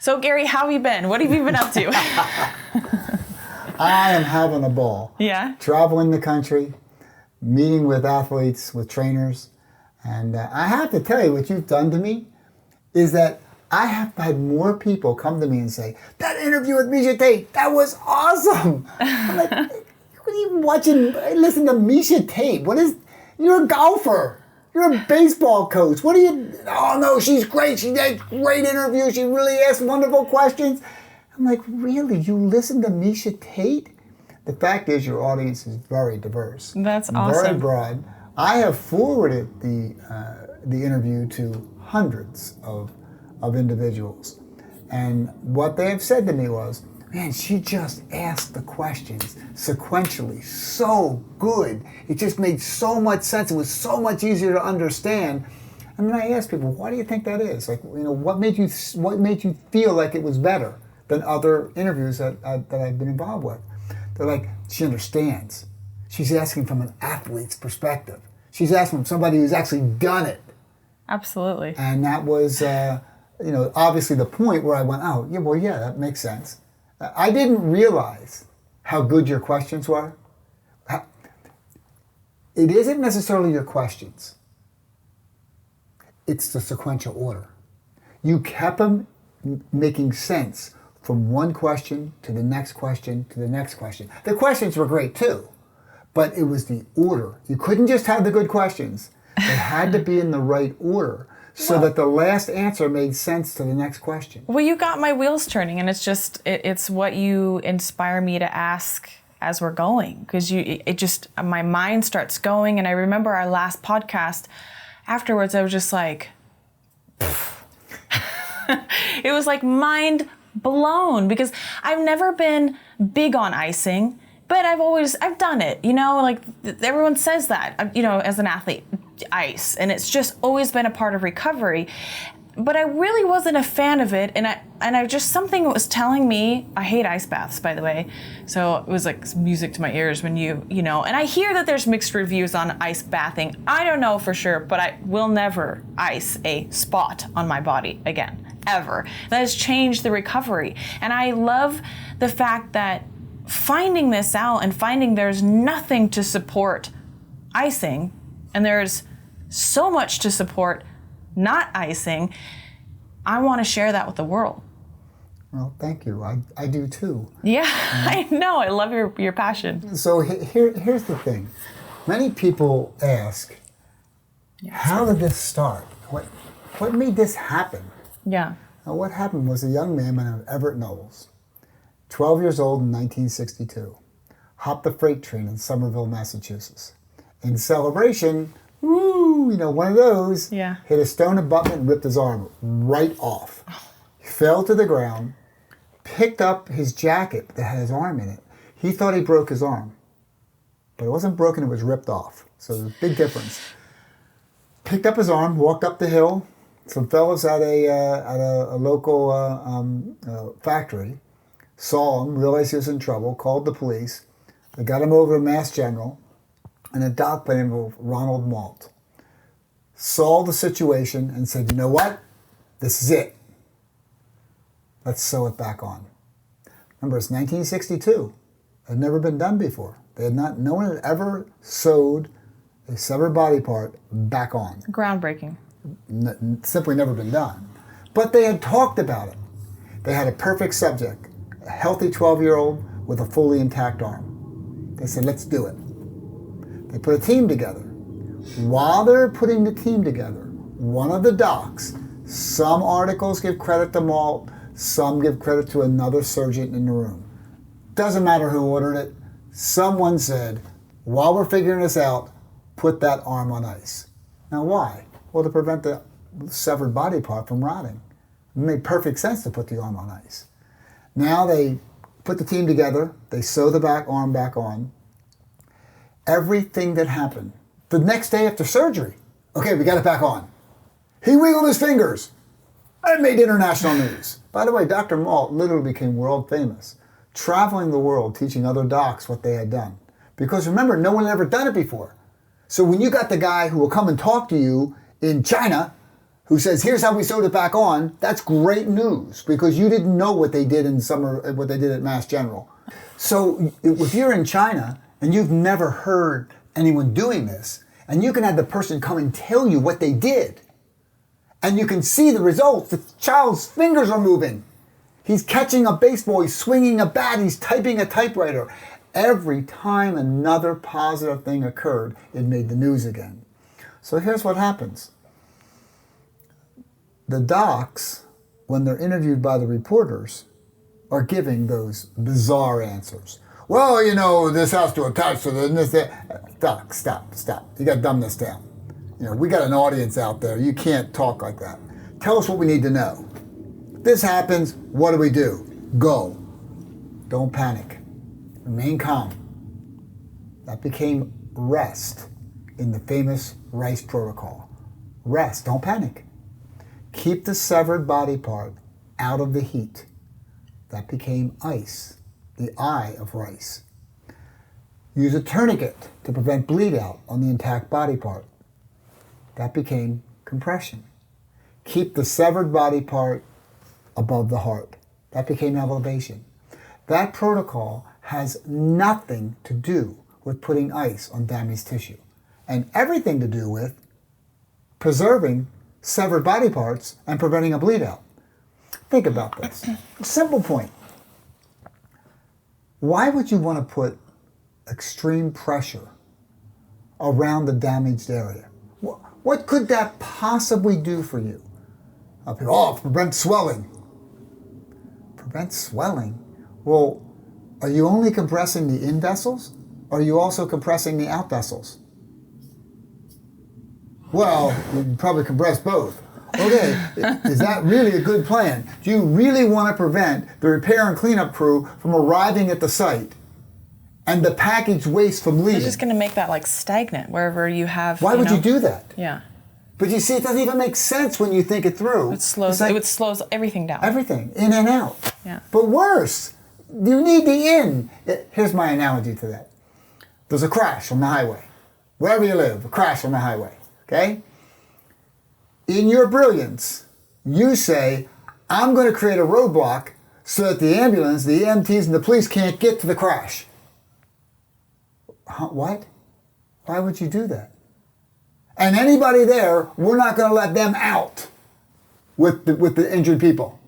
So Gary, how have you been? What have you been up to? I am having a ball. Yeah? Traveling the country, meeting with athletes, with trainers. And I have to tell you, what you've done to me is that I have had more people come to me and say, that interview with Miesha Tate, that was awesome. I'm like, what are you watching? Listen to Miesha Tate. You're a golfer. You're a baseball coach. What are you, oh no, she's great. She did a great interview. She really asked wonderful questions. I'm like, really? You listen to Miesha Tate? The fact is your audience is very diverse. That's awesome. Very broad. I have forwarded the interview to hundreds of individuals. And what they have said to me was, man, she just asked the questions sequentially so good. It just made so much sense. It was so much easier to understand. And then I asked people, why do you think that is? Like, what made you feel like it was better than other interviews that I've been involved with? They're like, she understands. She's asking from an athlete's perspective. She's asking from somebody who's actually done it. Absolutely. And that was, obviously the point where I went, oh, yeah, that makes sense. I didn't realize how good your questions were. It isn't necessarily your questions. It's the sequential order. You kept them making sense from one question to the next question to the next question. The questions were great too, but it was the order. You couldn't just have the good questions. They had to be in the right order so that the last answer made sense to the next question. Well, you got my wheels turning, and it's just, it's what you inspire me to ask as we're going, because my mind starts going. And I remember our last podcast, afterwards I was just like, it was like mind blown, because I've never been big on icing, but I've done it, like everyone says that, as an athlete, ice, and it's just always been a part of recovery. But I really wasn't a fan of it, and I just, something was telling me, I hate ice baths, by the way, so it was like music to my ears when and I hear that there's mixed reviews on ice bathing. I don't know for sure, but I will never ice a spot on my body again, ever. That has changed the recovery, and I love the fact that finding this out and finding there's nothing to support icing, and there's so much to support not icing. I want to share that with the world. Well, thank you. I do too. Yeah, I know. I love your passion. So here's the thing. Many people ask, how did this start? What made this happen? Yeah. Now, what happened was a young man by the name of Everett Knowles, 12 years old in 1962, hopped the freight train in Somerville, Massachusetts. In celebration, one of those, hit a stone abutment and ripped his arm right off. He fell to the ground, picked up his jacket that had his arm in it. He thought he broke his arm, but it wasn't broken, it was ripped off. So there's a big difference. Picked up his arm, walked up the hill. Some fellas at a local factory saw him, realized he was in trouble, called the police. They got him over to Mass General, and a doc by the name of Ronald Malt saw the situation and said, you know what? This is it. Let's sew it back on. Remember, it's 1962. It had never been done before. No one had ever sewed a severed body part back on. Groundbreaking. Simply never been done. But they had talked about it. They had a perfect subject, a healthy 12-year-old with a fully intact arm. They said, let's do it. They put a team together. While they're putting the team together, one of the docs, some articles give credit to Malt, some give credit to another surgeon in the room. Doesn't matter who ordered it. Someone said, while we're figuring this out, put that arm on ice. Now why? Well, to prevent the severed body part from rotting. It made perfect sense to put the arm on ice. Now they put the team together, they sew the arm back on. Everything that happened, the next day after surgery, okay, we got it back on. He wiggled his fingers. It made international news. By the way, Dr. Malt literally became world famous, traveling the world teaching other docs what they had done. Because remember, no one had ever done it before. So when you got the guy who will come and talk to you in China who says, here's how we sewed it back on, that's great news because you didn't know what they did what they did at Mass General. So if you're in China and you've never heard anyone doing this, and you can have the person come and tell you what they did, and you can see the results, the child's fingers are moving. He's catching a baseball, he's swinging a bat, he's typing a typewriter. Every time another positive thing occurred, it made the news again. So here's what happens. The docs, when they're interviewed by the reporters, are giving those bizarre answers. Well, you know, this has to attach to this, that. Doc, stop. You got to dumb this down. You know, we got an audience out there. You can't talk like that. Tell us what we need to know. This happens, what do we do? Go. Don't panic. Remain calm. That became rest in the famous R.I.C.E protocol. Rest, don't panic. Keep the severed body part out of the heat. That became ice, the I of R.I.C.E. Use a tourniquet to prevent bleed out on the intact body part. That became compression. Keep the severed body part above the heart. That became elevation. That protocol has nothing to do with putting ice on damaged tissue and everything to do with preserving severed body parts and preventing a bleed out. Think about this. Simple point. Why would you want to put extreme pressure around the damaged area? What could that possibly do for you? People, prevent swelling. Prevent swelling? Well, are you only compressing the in vessels? Or are you also compressing the out vessels? Well, you probably compress both. Okay, is that really a good plan? Do you really want to prevent the repair and cleanup crew from arriving at the site and the packaged waste from leaving? You're just going to make that like stagnant wherever you have. Why would you do that? Yeah. But you see, it doesn't even make sense when you think it through. It slows everything down. Everything, in and out. Yeah. But worse, you need the in. Here's my analogy to that. There's a crash on the highway. Wherever you live, a crash on the highway, okay? In your brilliance, you say, I'm going to create a roadblock so that the ambulance, the EMTs, and the police can't get to the crash. What? Why would you do that? And anybody there, we're not going to let them out with the injured people.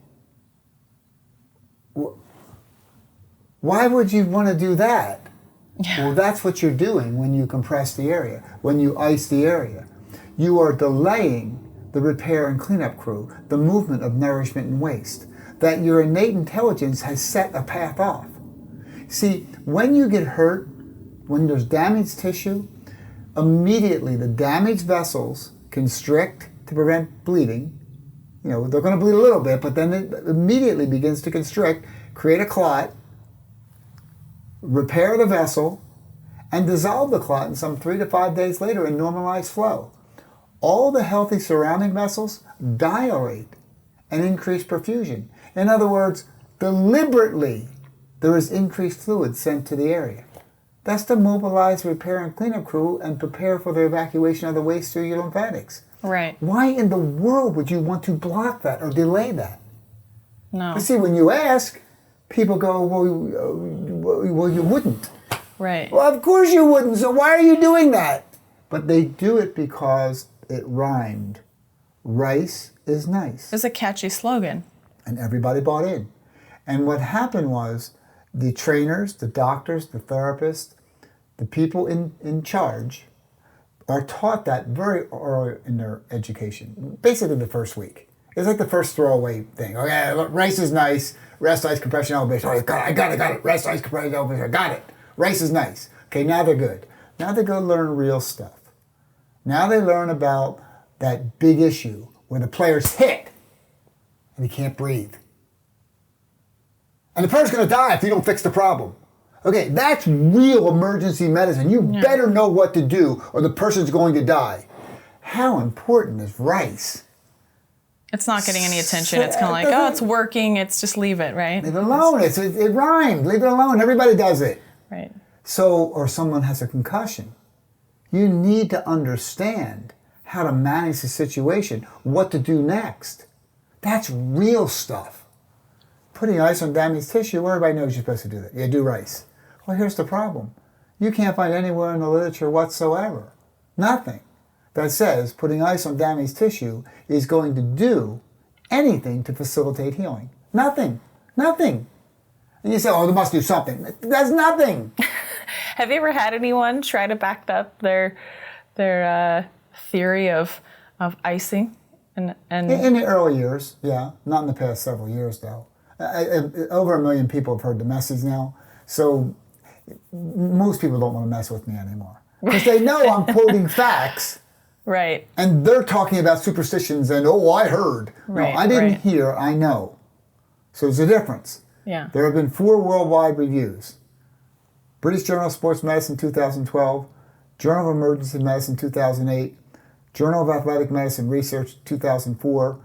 Why would you want to do that? Yeah. Well, that's what you're doing when you compress the area, when you ice the area. You are delaying the repair and cleanup crew, the movement of nourishment and waste, that your innate intelligence has set a path off. See, when you get hurt, when there's damaged tissue, immediately the damaged vessels constrict to prevent bleeding. You know, they're going to bleed a little bit, but then it immediately begins to constrict, create a clot, repair the vessel, and dissolve the clot in some 3 to 5 days later in normalized flow. All the healthy surrounding vessels dilate and increase perfusion. In other words, deliberately, there is increased fluid sent to the area. That's to mobilize repair and cleanup crew and prepare for the evacuation of the waste through your lymphatics. Right. Why in the world would you want to block that or delay that? No. But see, when you ask, people go, well, you wouldn't. Right. Well, of course you wouldn't, so why are you doing that? But they do it because it rhymed. Rice is nice. It's a catchy slogan. And everybody bought in. And what happened was the trainers, the doctors, the therapists, the people in charge are taught that very early in their education, basically the first week. It's like the first throwaway thing. Okay, rice is nice, rest, ice, compression, elevation. Oh, I got it. Rest, ice, compression, elevation. I got it. Rice is nice. Okay, now they're good. Now they go learn real stuff. Now they learn about that big issue where the player's hit and he can't breathe. And the player's going to die if you don't fix the problem. Okay, that's real emergency medicine. You better know what to do or the person's going to die. How important is rice? It's not getting any attention. It's kind of like, oh, it's working. It's just leave it, right? Leave it alone. It rhymed. Leave it alone. Everybody does it. Right. So, or someone has a concussion. You need to understand how to manage the situation, what to do next. That's real stuff. Putting ice on damaged tissue, everybody knows you're supposed to do that. You do rice. Well, here's the problem. You can't find anywhere in the literature whatsoever, nothing, that says putting ice on damaged tissue is going to do anything to facilitate healing. Nothing. Nothing. And you say, oh, they must do something. That's nothing. Have you ever had anyone try to back up their theory of icing? And In the early years, yeah. Not in the past several years, though. Over 1 million people have heard the message now. So most people don't want to mess with me anymore. Because they know I'm quoting facts. Right. And they're talking about superstitions and, oh, I heard. Right, no, I didn't right. hear, I know. So there's a difference. Yeah. There have been 4 worldwide reviews. British Journal of Sports Medicine 2012, Journal of Emergency Medicine 2008, Journal of Athletic Medicine Research 2004,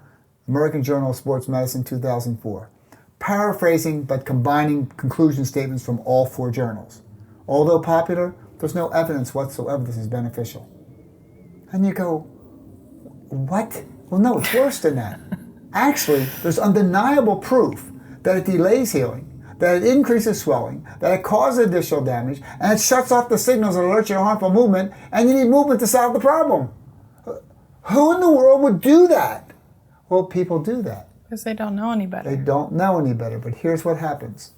American Journal of Sports Medicine 2004. Paraphrasing but combining conclusion statements from all 4 journals. Although popular, there's no evidence whatsoever this is beneficial. And you go, what? Well, no, it's worse than that. Actually, there's undeniable proof that it delays healing, that it increases swelling, that it causes additional damage, and it shuts off the signals that alert you to harmful movement, and you need movement to solve the problem. Who in the world would do that? Well, people do that. Because they don't know any better. They don't know any better, but here's what happens.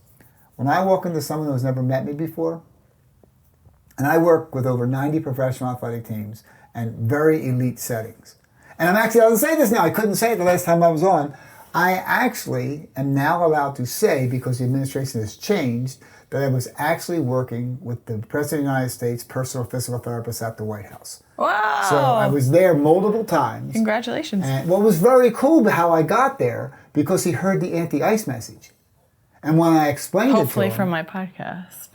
When I walk into someone who's never met me before, and I work with over 90 professional athletic teams and very elite settings, and I'm actually allowed to say this now, I couldn't say it the last time I was on, I actually am now allowed to say, because the administration has changed, that I was actually working with the President of the United States personal physical therapist at the White House. Wow. So I was there multiple times. Congratulations. And what was very cool how I got there, because he heard the anti-ice message. And when I explained Hopefully it to him... from my podcast.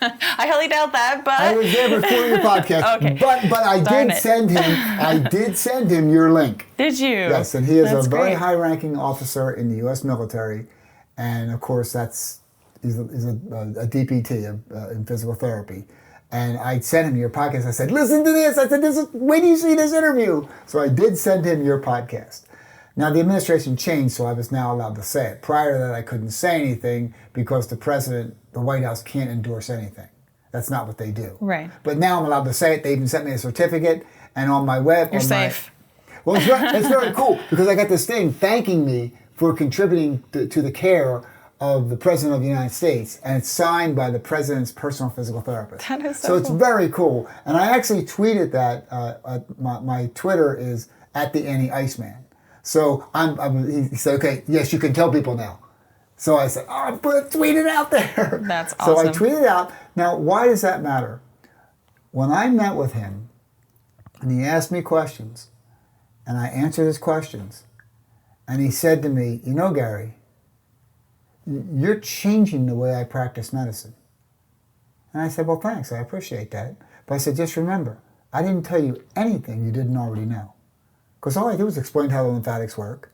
I highly doubt that, but... I was there before your podcast. Okay. But I did send him your link. Did you? Yes, and he is That's a very great. high-ranking officer in the U.S. military. And of course, he's a DPT in physical therapy. And I sent him your podcast. I said, listen to this. I said, when do you see this interview? So I did send him your podcast. Now, the administration changed, so I was now allowed to say it. Prior to that, I couldn't say anything because the president, the White House, can't endorse anything. That's not what they do. Right. But now I'm allowed to say it. They even sent me a certificate. And on my web... You're safe. Well, it's very cool because I got this thing thanking me for contributing to the care of the President of the United States, and it's signed by the President's personal physical therapist. That is so So it's cool. very cool. And I actually tweeted that. My Twitter is @the_Iceman. So he said, okay, yes, you can tell people now. So I said, tweet it out there. That's So I awesome. tweeted out. Now, why does that matter? When I met with him, and he asked me questions, and I answered his questions, and he said to me, you know, Gary, you're changing the way I practice medicine. And I said, well, thanks, I appreciate that. But I said, just remember, I didn't tell you anything you didn't already know. Because all I did was explain how the lymphatics work,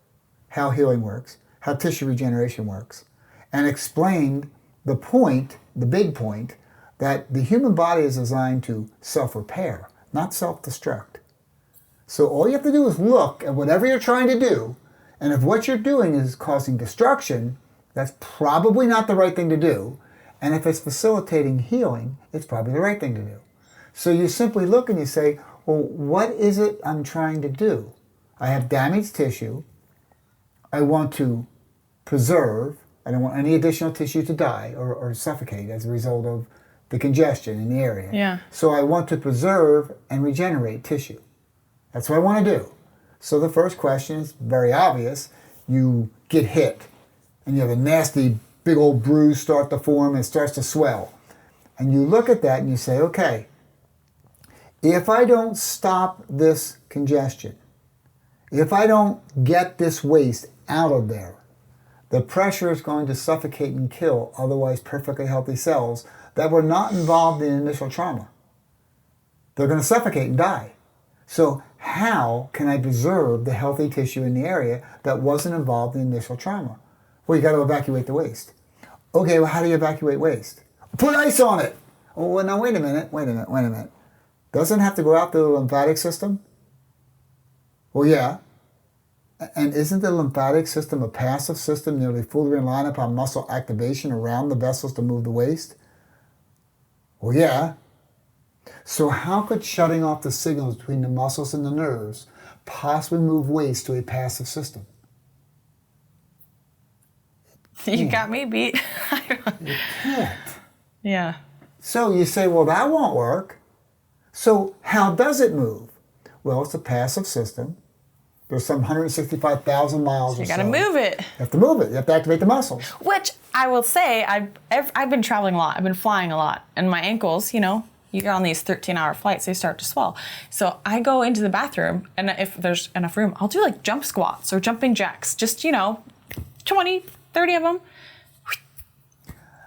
how healing works, how tissue regeneration works, and explained the point, the big point, that the human body is designed to self-repair, not self-destruct. So all you have to do is look at whatever you're trying to do, and if what you're doing is causing destruction, that's probably not the right thing to do. And if it's facilitating healing, it's probably the right thing to do. So you simply look and you say, well, what is it I'm trying to do? I have damaged tissue. I want to preserve. I don't want any additional tissue to die or suffocate as a result of the congestion in the area. Yeah. So I want to preserve and regenerate tissue. That's what I want to do. So the first question is very obvious. You get hit, and you have a nasty big old bruise start to form, and it starts to swell. And you look at that and you say, okay, if I don't stop this congestion, if I don't get this waste out of there, the pressure is going to suffocate and kill otherwise perfectly healthy cells that were not involved in initial trauma. They're going to suffocate and die. So how can I preserve the healthy tissue in the area that wasn't involved in initial trauma? Well, you got to evacuate the waste. Okay, well, how do you evacuate waste? Put ice on it. Oh, well, now wait a minute. Doesn't it have to go out through the lymphatic system? Well, yeah. And isn't the lymphatic system a passive system nearly fully reliant upon muscle activation around the vessels to move the waste? Well, yeah. So how could shutting off the signals between the muscles and the nerves possibly move waste to a passive system? You got me beat. It can't. Yeah. So you say, well, that won't work. So how does it move? Well, it's a passive system. There's some 165,000 miles or so. You got to move it. You have to move it. You have to activate the muscles. Which I will say, I've been traveling a lot. I've been flying a lot. And my ankles, you get on these 13-hour flights, they start to swell. So I go into the bathroom, and if there's enough room, I'll do like jump squats or jumping jacks. Just, 20, 30 of them.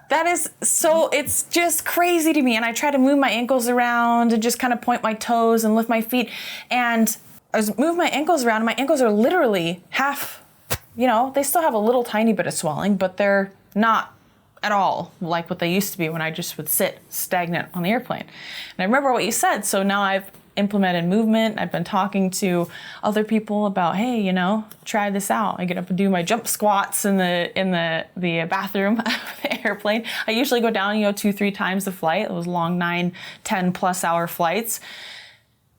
That is so, it's just crazy to me. And I try to move my ankles around and just kind of point my toes and lift my feet. And I move my ankles around, and my ankles are literally half, they still have a little tiny bit of swelling, but they're not at all like what they used to be when I just would sit stagnant on the airplane. And I remember what you said, so now I've implemented movement. I've been talking to other people about, hey, try this out. I get up and do my jump squats in the bathroom of the airplane. I usually go down, 2-3 times the flight. Those long 9, 10+ hour flights.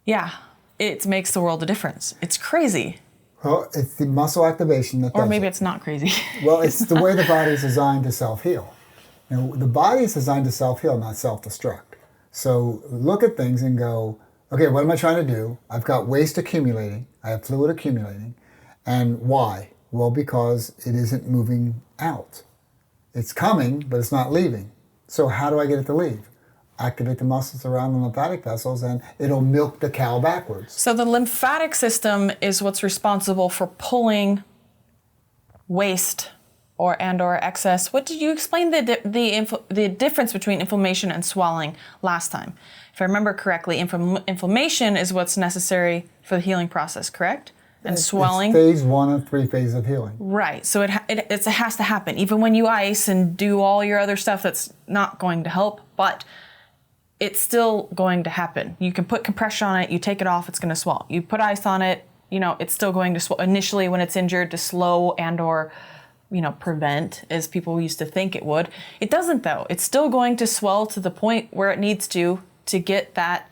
Yeah, it makes the world a difference. It's crazy. Well, it's the muscle activation that does Or maybe it. it's not crazy. Well, it's the way the body's designed to self-heal. The body is designed to self-heal, not self-destruct. So look at things and go, okay, what am I trying to do? I've got waste accumulating. I have fluid accumulating. And why? Well, because it isn't moving out. It's coming, but it's not leaving. So how do I get it to leave? Activate the muscles around the lymphatic vessels, and it'll milk the cow backwards. So the lymphatic system is what's responsible for pulling waste or excess. What did you explain the difference between inflammation and swelling last time? If I remember correctly, inflammation is what's necessary for the healing process, correct? And swelling? It's phase 1 of 3 phases of healing. Right. So it has to happen. Even when you ice and do all your other stuff, that's not going to help, but it's still going to happen. You can put compression on it, you take it off, it's going to swell. You put ice on it, it's still going to swell initially when it's injured, to slow and or prevent, as people used to think it would. It doesn't, though. It's still going to swell to the point where it needs to get that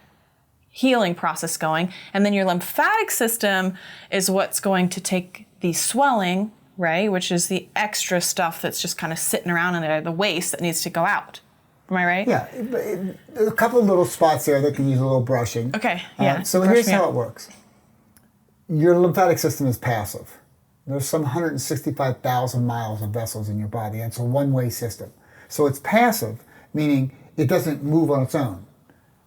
healing process going. And then your lymphatic system is what's going to take the swelling, right, which is the extra stuff that's just kind of sitting around in there, the waste that needs to go out. Am I right? Yeah, a couple of little spots there that can use a little brushing. Okay, yeah. So here's how it works. Your lymphatic system is passive. There's some 165,000 miles of vessels in your body, and it's a one-way system. So it's passive, meaning it doesn't move on its own.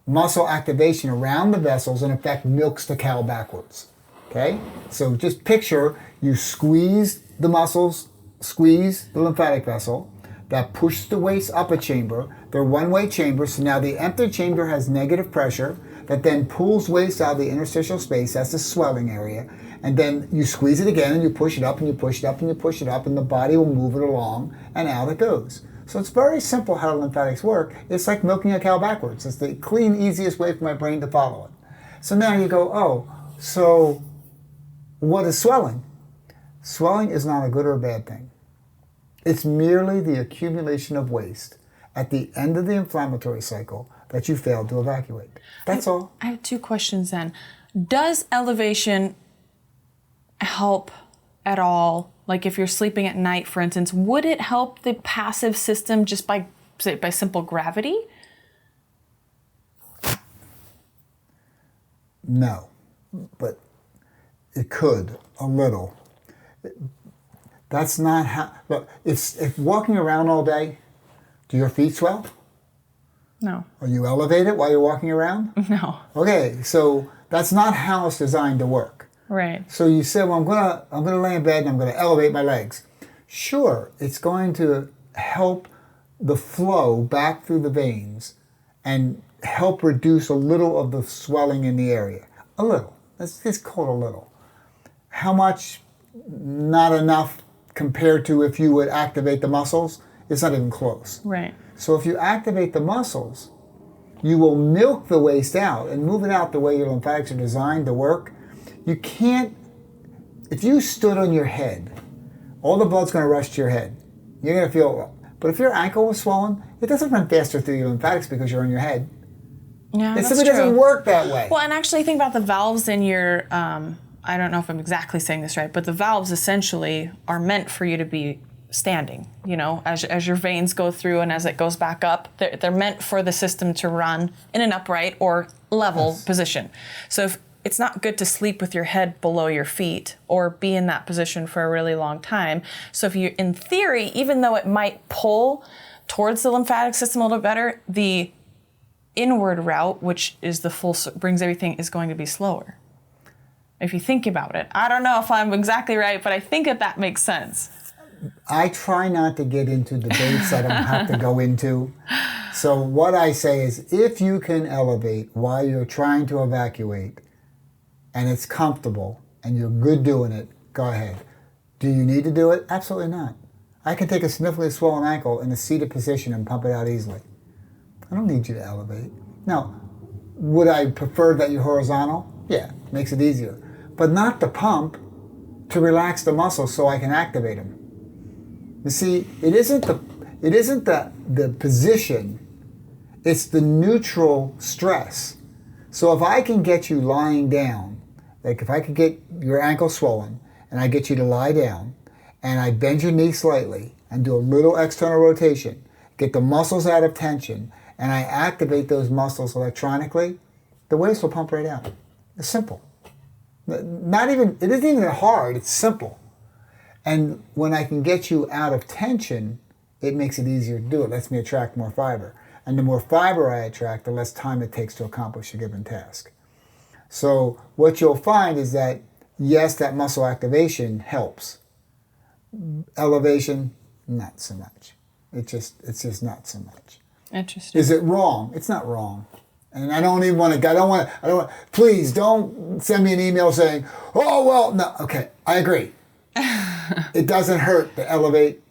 Muscle activation around the vessels, in effect, milks the cow backwards. Okay? So just picture you squeeze the muscles, squeeze the lymphatic vessel, that pushes the waste up a chamber. They're one-way chambers, so now the empty chamber has negative pressure that then pulls waste out of the interstitial space. That's the swelling area. And then you squeeze it again, and you push it up, and you push it up, and you push it up, and the body will move it along, and out it goes. So it's very simple how lymphatics work. It's like milking a cow backwards. It's the clean, easiest way for my brain to follow it. So now you go, oh, so what is swelling? Swelling is not a good or a bad thing. It's merely the accumulation of waste at the end of the inflammatory cycle that you failed to evacuate. That's all. I have 2 questions then. Does elevation help at all? Like if you're sleeping at night, for instance, would it help the passive system just by simple gravity? No, but it could, a little. That's not how, look, if walking around all day, do your feet swell? No. Are you elevated while you're walking around? No. Okay, so that's not how it's designed to work. Right. So you say, well, I'm gonna lay in bed and I'm gonna elevate my legs. Sure, it's going to help the flow back through the veins and help reduce a little of the swelling in the area. A little. Let's just call it a little. How much? Not enough compared to if you would activate the muscles. It's not even close. Right. So if you activate the muscles, you will milk the waste out and move it out the way your lymphatics are designed to work. You can't if you stood on your head, all the blood's going to rush to your head. You're going to feel, but if your ankle was swollen, it doesn't run faster through your lymphatics because you're on your head. Yeah, It that's simply true. doesn't work that way. Well, and actually think about the valves in your, I don't know if I'm exactly saying this right, but the valves essentially are meant for you to be standing, you know, as your veins go through and as it goes back up, they're meant for the system to run in an upright or level position. So if it's not good to sleep with your head below your feet or be in that position for a really long time. So if you, in theory, even though it might pull towards the lymphatic system a little bit better, the inward route, which is the full, brings everything, is going to be slower. If you think about it. I don't know if I'm exactly right, but I think that makes sense. I try not to get into debates I don't have to go into. So what I say is, if you can elevate while you're trying to evacuate, and it's comfortable, and you're good doing it, go ahead. Do you need to do it? Absolutely not. I can take a significantly swollen ankle in a seated position and pump it out easily. I don't need you to elevate. Now, would I prefer that you're horizontal? Yeah, makes it easier. But not the pump to relax the muscles so I can activate them. You see, it isn't the position, it's the neutral stress. So if I can get you lying down, like if I could get your ankle swollen and I get you to lie down and I bend your knee slightly and do a little external rotation, get the muscles out of tension, and I activate those muscles electronically, the waste will pump right out. It's simple. It isn't even hard, it's simple. And when I can get you out of tension, it makes it easier to do. It lets me attract more fiber. And the more fiber I attract, the less time it takes to accomplish a given task. So what you'll find is that, yes, that muscle activation helps. Elevation, not so much. It's just not so much. Interesting. Is it wrong? It's not wrong. And I don't even want to, please don't send me an email saying, oh, well, no, okay, I agree. It doesn't hurt to elevate.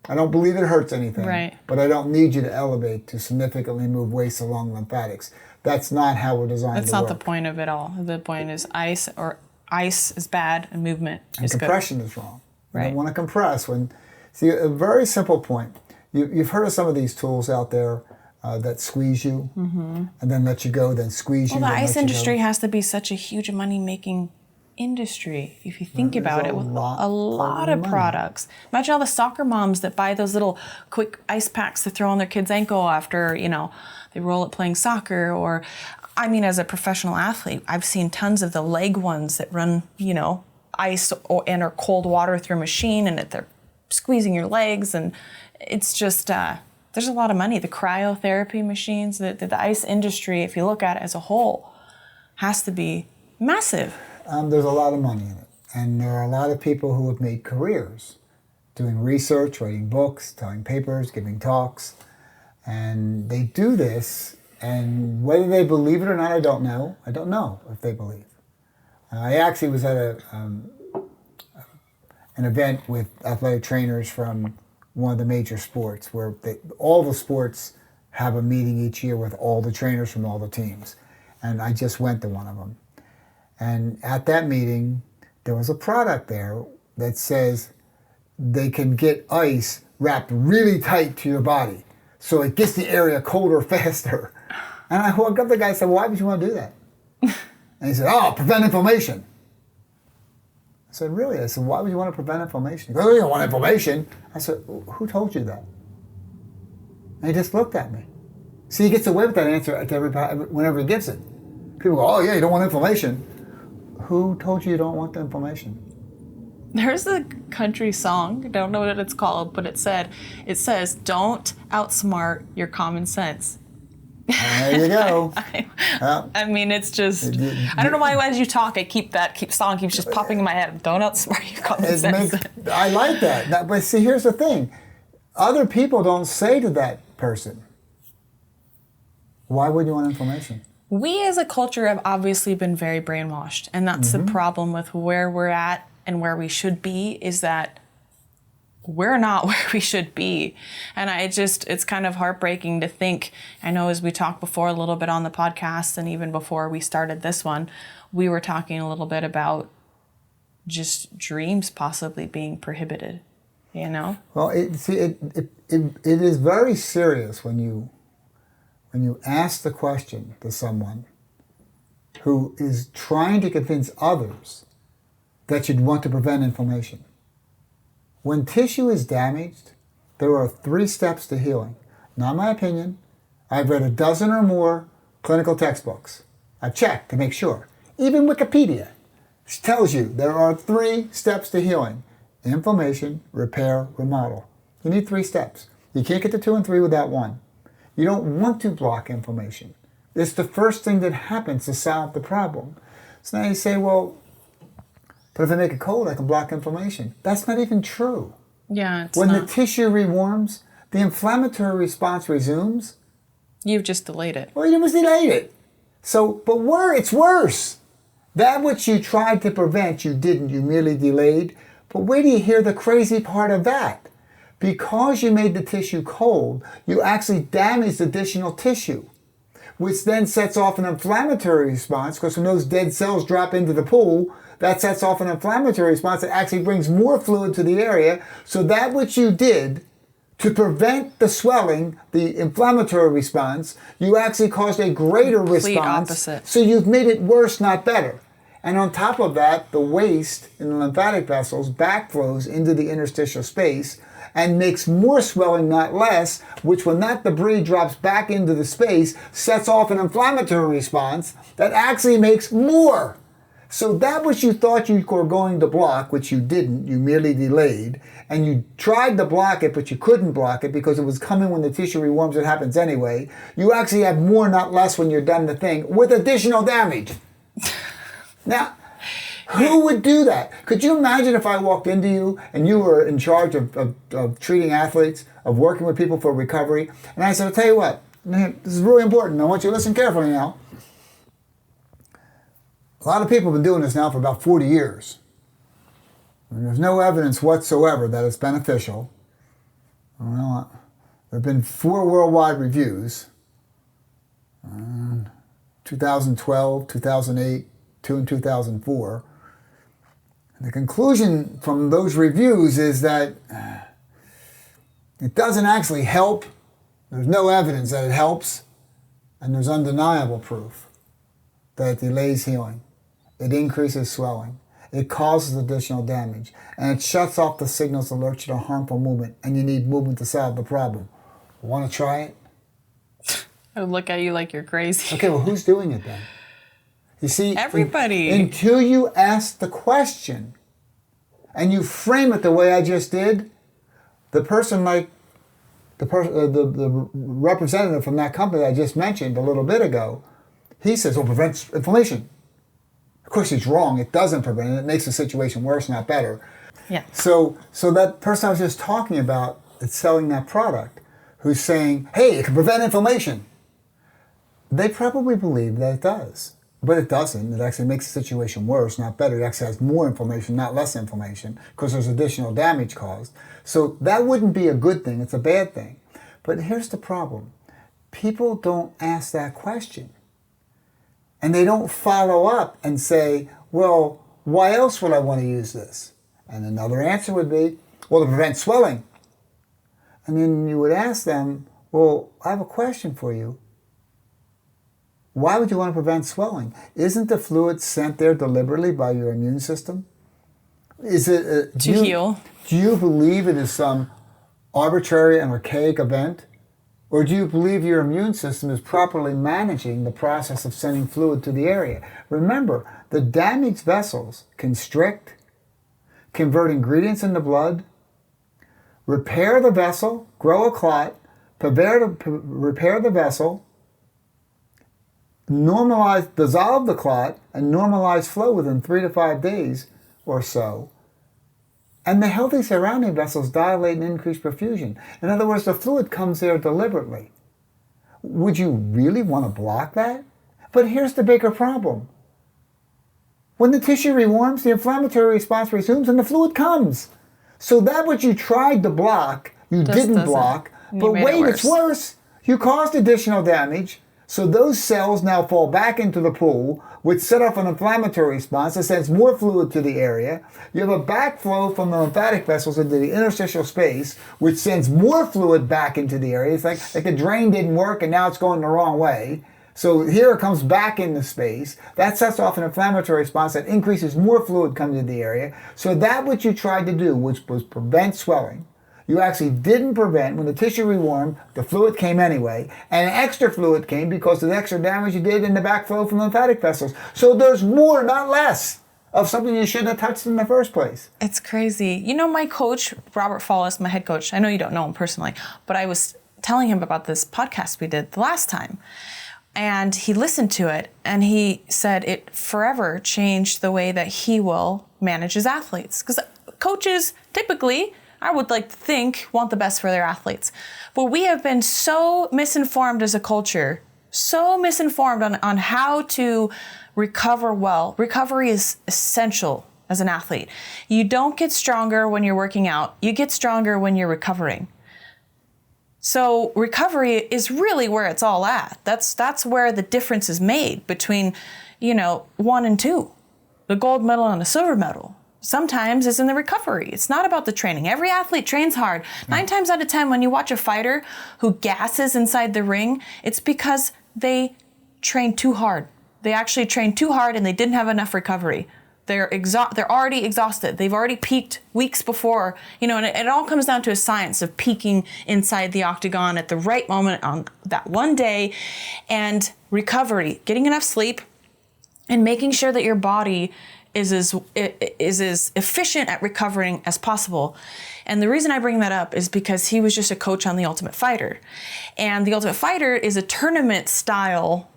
I don't believe it hurts anything. Right. But I don't need you to elevate to significantly move waste along lymphatics. That's not how we're designed to work. That's not the point of it all. The point is ice is bad and movement is good. Compression is wrong. You Right. don't want to compress. See, a very simple point. You've heard of some of these tools out there that squeeze you and then let you go, then squeeze you. Well, the then ice let you industry go. has to be such a huge money-making industry if you think about it, with a lot of money. products. Imagine all the soccer moms that buy those little quick ice packs to throw on their kid's ankle after, they roll it playing soccer. Or, I mean, as a professional athlete, I've seen tons of the leg ones that run, ice or cold water through a machine, and they're squeezing your legs, and it's just there's a lot of money. The cryotherapy machines, the ice industry, if you look at it as a whole, has to be massive. There's a lot of money in it. And there are a lot of people who have made careers doing research, writing books, telling papers, giving talks. And they do this, and whether they believe it or not, I don't know. I don't know if they believe. I actually was at an event with athletic trainers from one of the major sports, where all the sports have a meeting each year with all the trainers from all the teams. And I just went to one of them. And at that meeting, there was a product there that says they can get ice wrapped really tight to your body, so it gets the area colder faster. And I walked up to the guy and said, well, why would you want to do that? And he said, oh, prevent inflammation. I said, really? I said, why would you want to prevent inflammation? He goes, oh, you don't want inflammation. I said, who told you that? And he just looked at me. See, he gets away with that answer to everybody whenever he gives it. People go, oh, yeah, you don't want inflammation. Who told you don't want the inflammation? There's a country song, I don't know what it's called, but it says, don't outsmart your common sense. There you go. I mean, it's just, I don't know why as you talk, song keeps just popping in my head. Don't outsmart your common sense. I like that. But see, here's the thing. Other people don't say to that person, why would you want inflammation? We as a culture have obviously been very brainwashed, and that's the problem with where we're at and where we should be, is that we're not where we should be. And it's kind of heartbreaking to think, I know as we talked before a little bit on the podcast, and even before we started this one, we were talking a little bit about just dreams possibly being prohibited, you know? Well, it is very serious when you ask the question to someone who is trying to convince others that you'd want to prevent inflammation. When tissue is damaged, there are 3 steps to healing. Not my opinion. I've read a dozen or more clinical textbooks. I've checked to make sure. Even Wikipedia tells you there are 3 steps to healing. Inflammation, repair, remodel. You need 3 steps. You can't get to 2 and 3 without 1. You don't want to block inflammation. It's the first thing that happens to solve the problem. So now you say, well, but if I make it cold, I can block inflammation. That's not even true. Yeah, it's when not. the tissue rewarms, the inflammatory response resumes. You've just delayed it. Well, you almost delayed it. So, but it's worse. That which you tried to prevent, you didn't. You merely delayed. But where do you hear the crazy part of that? Because you made the tissue cold, you actually damaged additional tissue, which then sets off an inflammatory response, because when those dead cells drop into the pool, that sets off an inflammatory response that actually brings more fluid to the area. So that which you did to prevent the swelling, the inflammatory response, you actually caused a greater response. Opposite. So you've made it worse, not better. And on top of that, the waste in the lymphatic vessels backflows into the interstitial space and makes more swelling, not less, which when that debris drops back into the space, sets off an inflammatory response that actually makes more. So that which you thought you were going to block, which you didn't, you merely delayed, and you tried to block it, but you couldn't block it because it was coming when the tissue rewarms, it happens anyway. You actually have more, not less, when you're done the thing, with additional damage. Now, who would do that? Could you imagine if I walked into you and you were in charge of treating athletes, of working with people for recovery, and I said, I'll tell you what, this is really important. I want you to listen carefully now. A lot of people have been doing this now for about 40 years. And there's no evidence whatsoever that it's beneficial. Well, there have been 4 worldwide reviews. 2012, 2008, 2 in 2004. And the conclusion from those reviews is that it doesn't actually help. There's no evidence that it helps. And there's undeniable proof that it delays healing. It increases swelling. It causes additional damage. And it shuts off the signals that alert you to harmful movement. And you need movement to solve the problem. Want to try it? I would look at you like you're crazy. Okay, well, who's doing it then? You see, everybody. Until you ask the question and you frame it the way I just did, the person like the representative from that company I just mentioned a little bit ago, he says, well, it prevents inflammation. Of course, he's wrong. It doesn't prevent it. It makes the situation worse, not better. Yeah. So that person I was just talking about that's selling that product, who's saying, hey, it can prevent inflammation. They probably believe that it does. But it doesn't. It actually makes the situation worse, not better. It actually has more inflammation, not less inflammation, because there's additional damage caused. So that wouldn't be a good thing. It's a bad thing. But here's the problem. People don't ask that question. And they don't follow up and say, well, why else would I want to use this? And another answer would be, well, to prevent swelling. And then you would ask them, well, I have a question for you. Why would you want to prevent swelling? Isn't the fluid sent there deliberately by your immune system? Is it to heal? Do you believe it is some arbitrary and archaic event? Or do you believe your immune system is properly managing the process of sending fluid to the area? Remember, the damaged vessels constrict, convert ingredients in the blood, repair the vessel, grow a clot, repair the vessel, dissolve the clot, and normalize flow within 3 to 5 days or so. And the healthy surrounding vessels dilate and increase perfusion. In other words, the fluid comes there deliberately. Would you really want to block that? But here's the bigger problem. When the tissue rewarms, the inflammatory response resumes and the fluid comes. So that what you tried to block, you didn't block. But wait, it's worse. You caused additional damage. So those cells now fall back into the pool, which set off an inflammatory response that sends more fluid to the area. You have a backflow from the lymphatic vessels into the interstitial space, which sends more fluid back into the area. It's like the drain didn't work and now it's going the wrong way. So here it comes back into space. That sets off an inflammatory response that increases more fluid coming to the area. So that what you tried to do, which was prevent swelling, you actually didn't prevent. When the tissue rewarmed, the fluid came anyway, and extra fluid came because of the extra damage you did in the backflow from lymphatic vessels. So there's more, not less, of something you shouldn't have touched in the first place. It's crazy. You know, my coach, Robert Follis, my head coach, I know you don't know him personally, but I was telling him about this podcast we did the last time. And he listened to it, and he said it forever changed the way that he will manage his athletes. Because coaches typically, I would like to think, want the best for their athletes. But we have been so misinformed as a culture, so misinformed on how to recover well. Recovery is essential as an athlete. You don't get stronger when you're working out. You get stronger when you're recovering. So recovery is really where it's all at. That's where the difference is made between, 1 and 2. The gold medal and the silver medal. Sometimes it's in the recovery. It's not about the training. Every athlete trains hard. 9 times out of 10, when you watch a fighter who gasses inside the ring, it's because they train too hard. They actually trained too hard and they didn't have enough recovery. They're already exhausted. They've already peaked weeks before, and it all comes down to a science of peaking inside the octagon at the right moment on that one day, and recovery, getting enough sleep, and making sure that your body is as efficient at recovering as possible. And the reason I bring that up is because he was just a coach on The Ultimate Fighter, and The Ultimate Fighter is a tournament style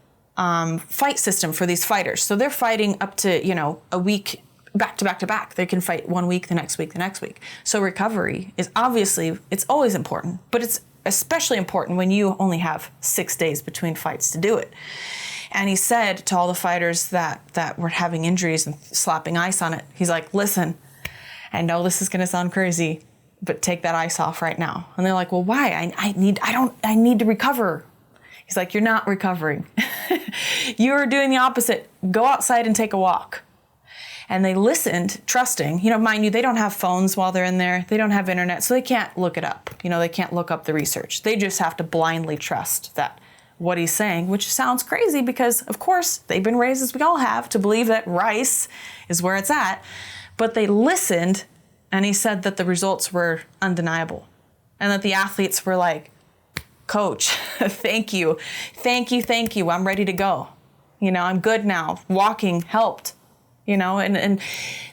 fight system for these fighters. So they're fighting up to, a week back to back to back. They can fight 1 week, the next week, the next week. So recovery is obviously, it's always important, but it's especially important when you only have 6 days between fights to do it. And he said to all the fighters that were having injuries and slapping ice on it, he's like, listen, I know this is going to sound crazy, but take that ice off right now. And they're like, well, why? I need to recover. He's like, you're not recovering. You're doing the opposite. Go outside and take a walk. And they listened, trusting. Mind you, they don't have phones while they're in there. They don't have internet, so they can't look it up. They can't look up the research. They just have to blindly trust that what he's saying, which sounds crazy because, of course, they've been raised, as we all have, to believe that rice is where it's at. But they listened, and he said that the results were undeniable. And that the athletes were like, Coach, thank you. I'm ready to go. I'm good now. Walking helped, and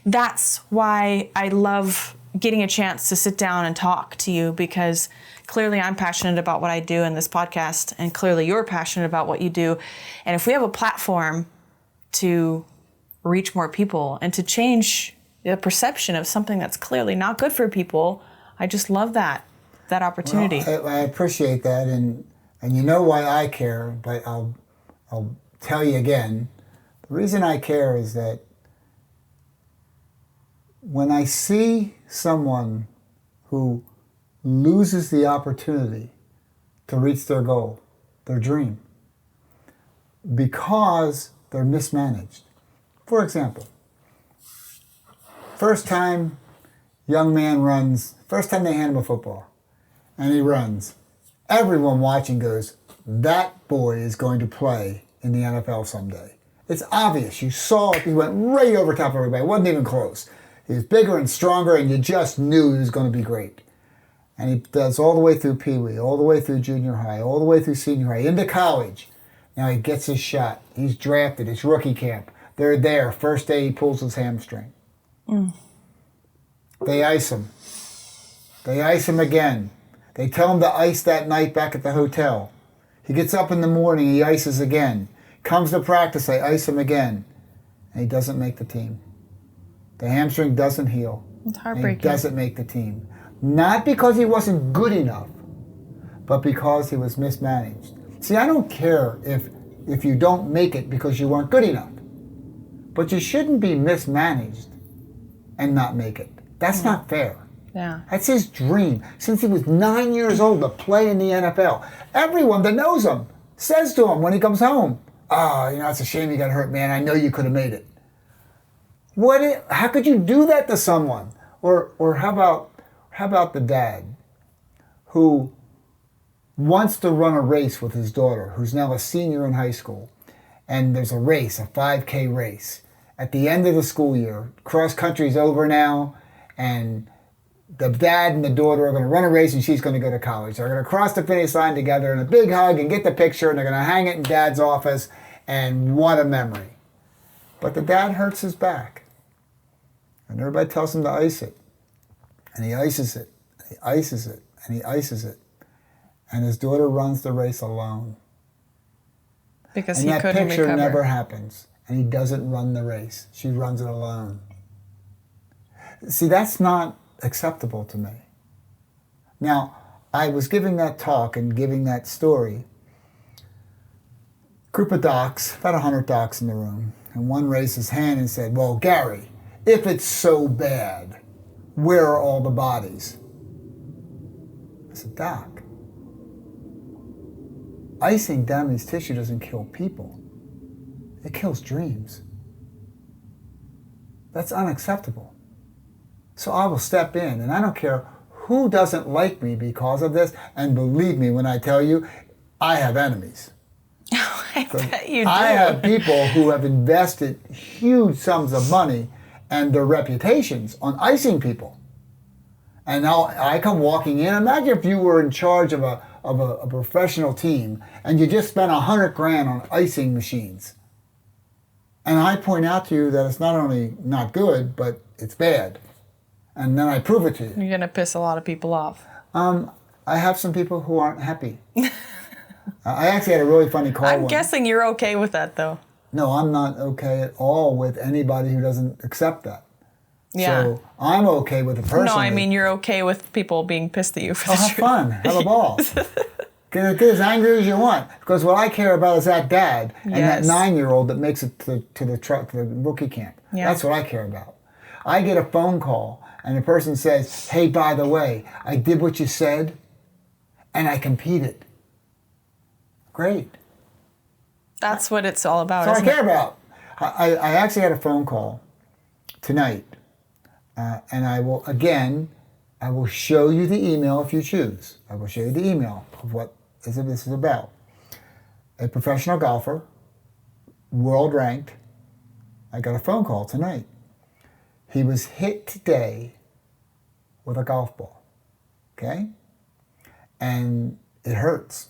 that's why I love getting a chance to sit down and talk to you, because clearly I'm passionate about what I do in this podcast, and clearly you're passionate about what you do. And if we have a platform to reach more people and to change the perception of something that's clearly not good for people, I just love that opportunity. Well, I appreciate that, and you know why I care, but I'll tell you again. The reason I care is that when I see someone who loses the opportunity to reach their goal, their dream, because they're mismanaged. For example, first time young man runs, first time they hand him a football, and he runs. Everyone watching goes, that boy is going to play in the NFL someday. It's obvious. You saw it. He went right over top of everybody. It wasn't even close. He was bigger and stronger, and you just knew he was going to be great. And he does all the way through Pee Wee, all the way through junior high, all the way through senior high, into college. Now he gets his shot. He's drafted. It's rookie camp. They're there. First day he pulls his hamstring. They ice him. They ice him again. They tell him to ice that night back at the hotel. He gets up in the morning, he ices again. Comes to practice, they ice him again. And he doesn't make the team. The hamstring doesn't heal. It's heartbreaking. He doesn't make the team. Not because he wasn't good enough, but because he was mismanaged. See, I don't care if you don't make it because you weren't good enough. But you shouldn't be mismanaged and not make it. That's not fair. Yeah. That's his dream. Since he was 9 years old to play in the NFL. Everyone that knows him says to him when he comes home, "Oh, it's a shame you got hurt, man. I know you could have made it." How could you do that to someone? Or how about the dad who wants to run a race with his daughter, who's now a senior in high school, and there's a race, a 5K race. At the end of the school year, cross country's over now, and the dad and the daughter are going to run a race and she's going to go to college. They're going to cross the finish line together in a big hug and get the picture, and they're going to hang it in dad's office, and what a memory. But the dad hurts his back. And everybody tells him to ice it. And he ices it, and he ices it, and he ices it. And his daughter runs the race alone. Because and he couldn't recover. And that picture never happens. And he doesn't run the race. She runs it alone. See, that's not acceptable to me. Now, I was giving that talk and giving that story. Group of docs, about 100 docs in the room. And one raised his hand and said, "Well, Gary, if it's so bad, where are all the bodies?" I said, "Doc, icing damaged tissue doesn't kill people. It kills dreams. That's unacceptable. So I will step in, and I don't care who doesn't like me because of this, and believe me when I tell you, I have enemies. I bet you do. I have people who have invested huge sums of money and their reputations on icing people. And now I come walking in. Imagine if you were in charge of a professional team and you just spent $100,000 on icing machines. And I point out to you that it's not only not good, but it's bad. And then I prove it to you. You're going to piss a lot of people off. I have some people who aren't happy. I actually had a really funny call. I'm guessing you're okay with that, though. No, I'm not okay at all with anybody who doesn't accept that. Yeah. So I'm okay with the person. No, I mean you're okay with people being pissed at you for the have fun. Have a ball. Get as angry as you want. Because what I care about is that dad and that 9-year-old that makes it to the rookie camp. Yeah. That's what I care about. I get a phone call and the person says, "Hey, by the way, I did what you said and I competed." Great. That's what it's all about. That's what I care about. I actually had a phone call tonight, and I will show you the email if you choose. I will show you the email of what this is about. A professional golfer, world ranked. I got a phone call tonight. He was hit today with a golf ball, okay? And it hurts.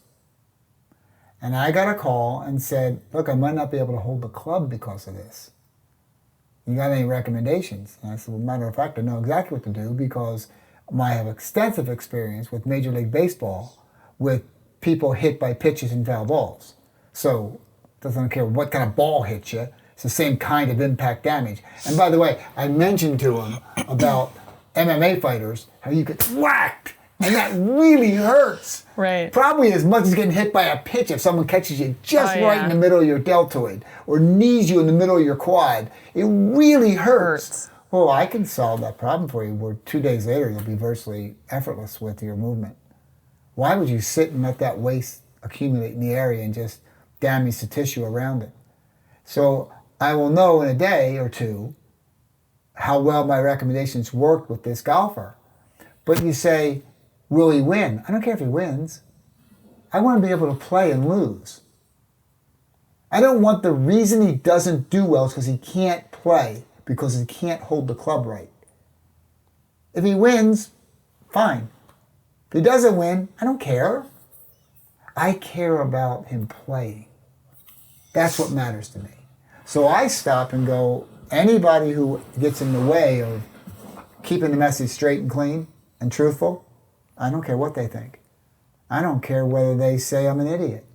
And I got a call and said, "Look, I might not be able to hold the club because of this. You got any recommendations?" And I said, "Well, matter of fact, I know exactly what to do because I have extensive experience with Major League Baseball with people hit by pitches and foul balls. So it doesn't care what kind of ball hits you. It's the same kind of impact damage." And by the way, I mentioned to him about MMA fighters, how you get whacked. And that really hurts. Right. Probably as much as getting hit by a pitch if someone catches you just right in the middle of your deltoid or knees you in the middle of your quad. It really hurts. Well, I can solve that problem for you where 2 days later you'll be virtually effortless with your movement. Why would you sit and let that waste accumulate in the area and just damage the tissue around it? So I will know in a day or two how well my recommendations worked with this golfer. But you say, will he win? I don't care if he wins. I want to be able to play and lose. I don't want the reason he doesn't do well is because he can't play, because he can't hold the club right. If he wins, fine. If he doesn't win, I don't care. I care about him playing. That's what matters to me. So I stop and go, anybody who gets in the way of keeping the message straight and clean and truthful, I don't care what they think. I don't care whether they say I'm an idiot.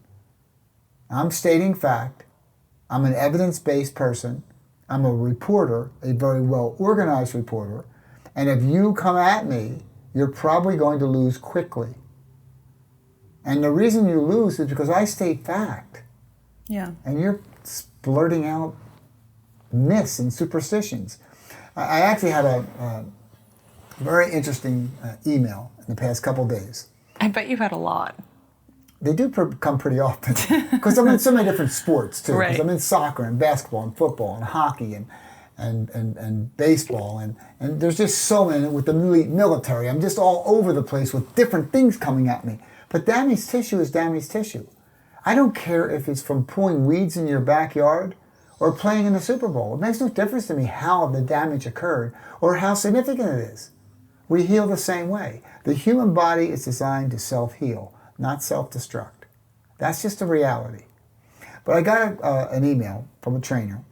I'm stating fact. I'm an evidence-based person. I'm a reporter, a very well-organized reporter. And if you come at me, you're probably going to lose quickly. And the reason you lose is because I state fact. Yeah. And you're blurting out myths and superstitions. I actually had a very interesting email in the past couple days. I bet you had a lot. they do come pretty often because I'm in so many different sports too. Right. Because I'm in soccer and basketball and football and hockey and baseball and there's just so many with the military. I'm just all over the place with different things coming at me. But damaged tissue is damaged tissue. I don't care if it's from pulling weeds in your backyard or playing in the Super Bowl. It makes no difference to me how the damage occurred or how significant it is. We heal the same way. The human body is designed to self-heal, not self-destruct. That's just a reality. But I got an email from a trainer,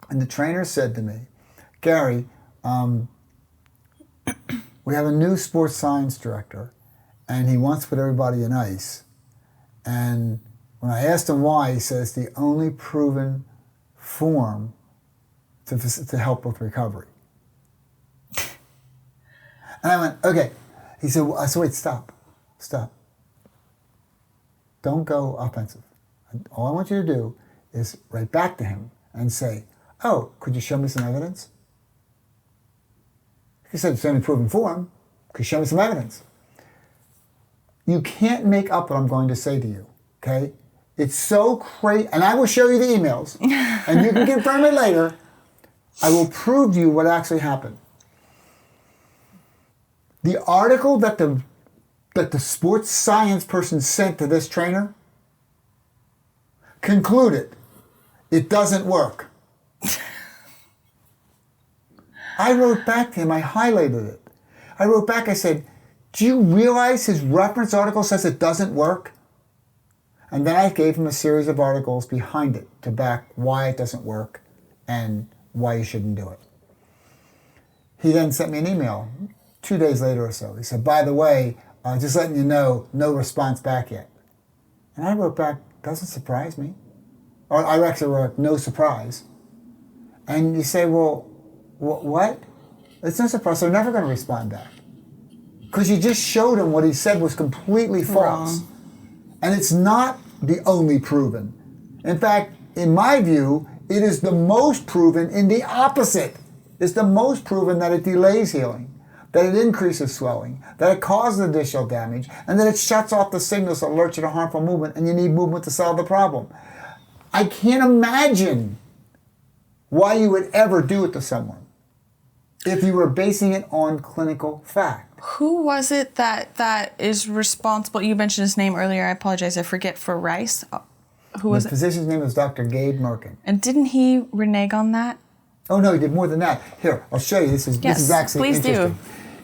and the trainer said to me, Gary, we have a new sports science director, and he wants to put everybody in ice. And when I asked him why, he says the only proven form to help with recovery. And I went, okay. He said, well, so wait, stop. Don't go offensive. All I want you to do is write back to him and say, oh, could you show me some evidence? He said, it's the only proven form. Could you show me some evidence? You can't make up what I'm going to say to you, okay? It's so crazy, and I will show you the emails, and you can confirm it later. I will prove to you what actually happened. The article that the sports science person sent to this trainer concluded it doesn't work. I wrote back to him, I highlighted it. I wrote back, I said, do you realize his reference article says it doesn't work? And then I gave him a series of articles behind it to back why it doesn't work and why you shouldn't do it. He then sent me an email 2 days later or so. He said, by the way, just letting you know, no response back yet. And I wrote back, doesn't surprise me. Or I actually wrote, no surprise. And you say, well, what? It's no surprise. They're never going to respond back. Because you just showed him what he said was completely false. Wrong. And it's not the only proven. In fact, in my view, it is the most proven in the opposite. It's the most proven that it delays healing, that it increases swelling, that it causes additional damage, and that it shuts off the signals that alert you to harmful movement, and you need movement to solve the problem. I can't imagine why you would ever do it to someone if you were basing it on clinical fact. Who was it that is responsible? You mentioned his name earlier. I apologize. I forget for R.I.C.E. Who was it? The physician's name is Dr. Gabe Merkin. And didn't he renege on that? Oh, no, he did more than that. Here, I'll show you. This is actually interesting. Do.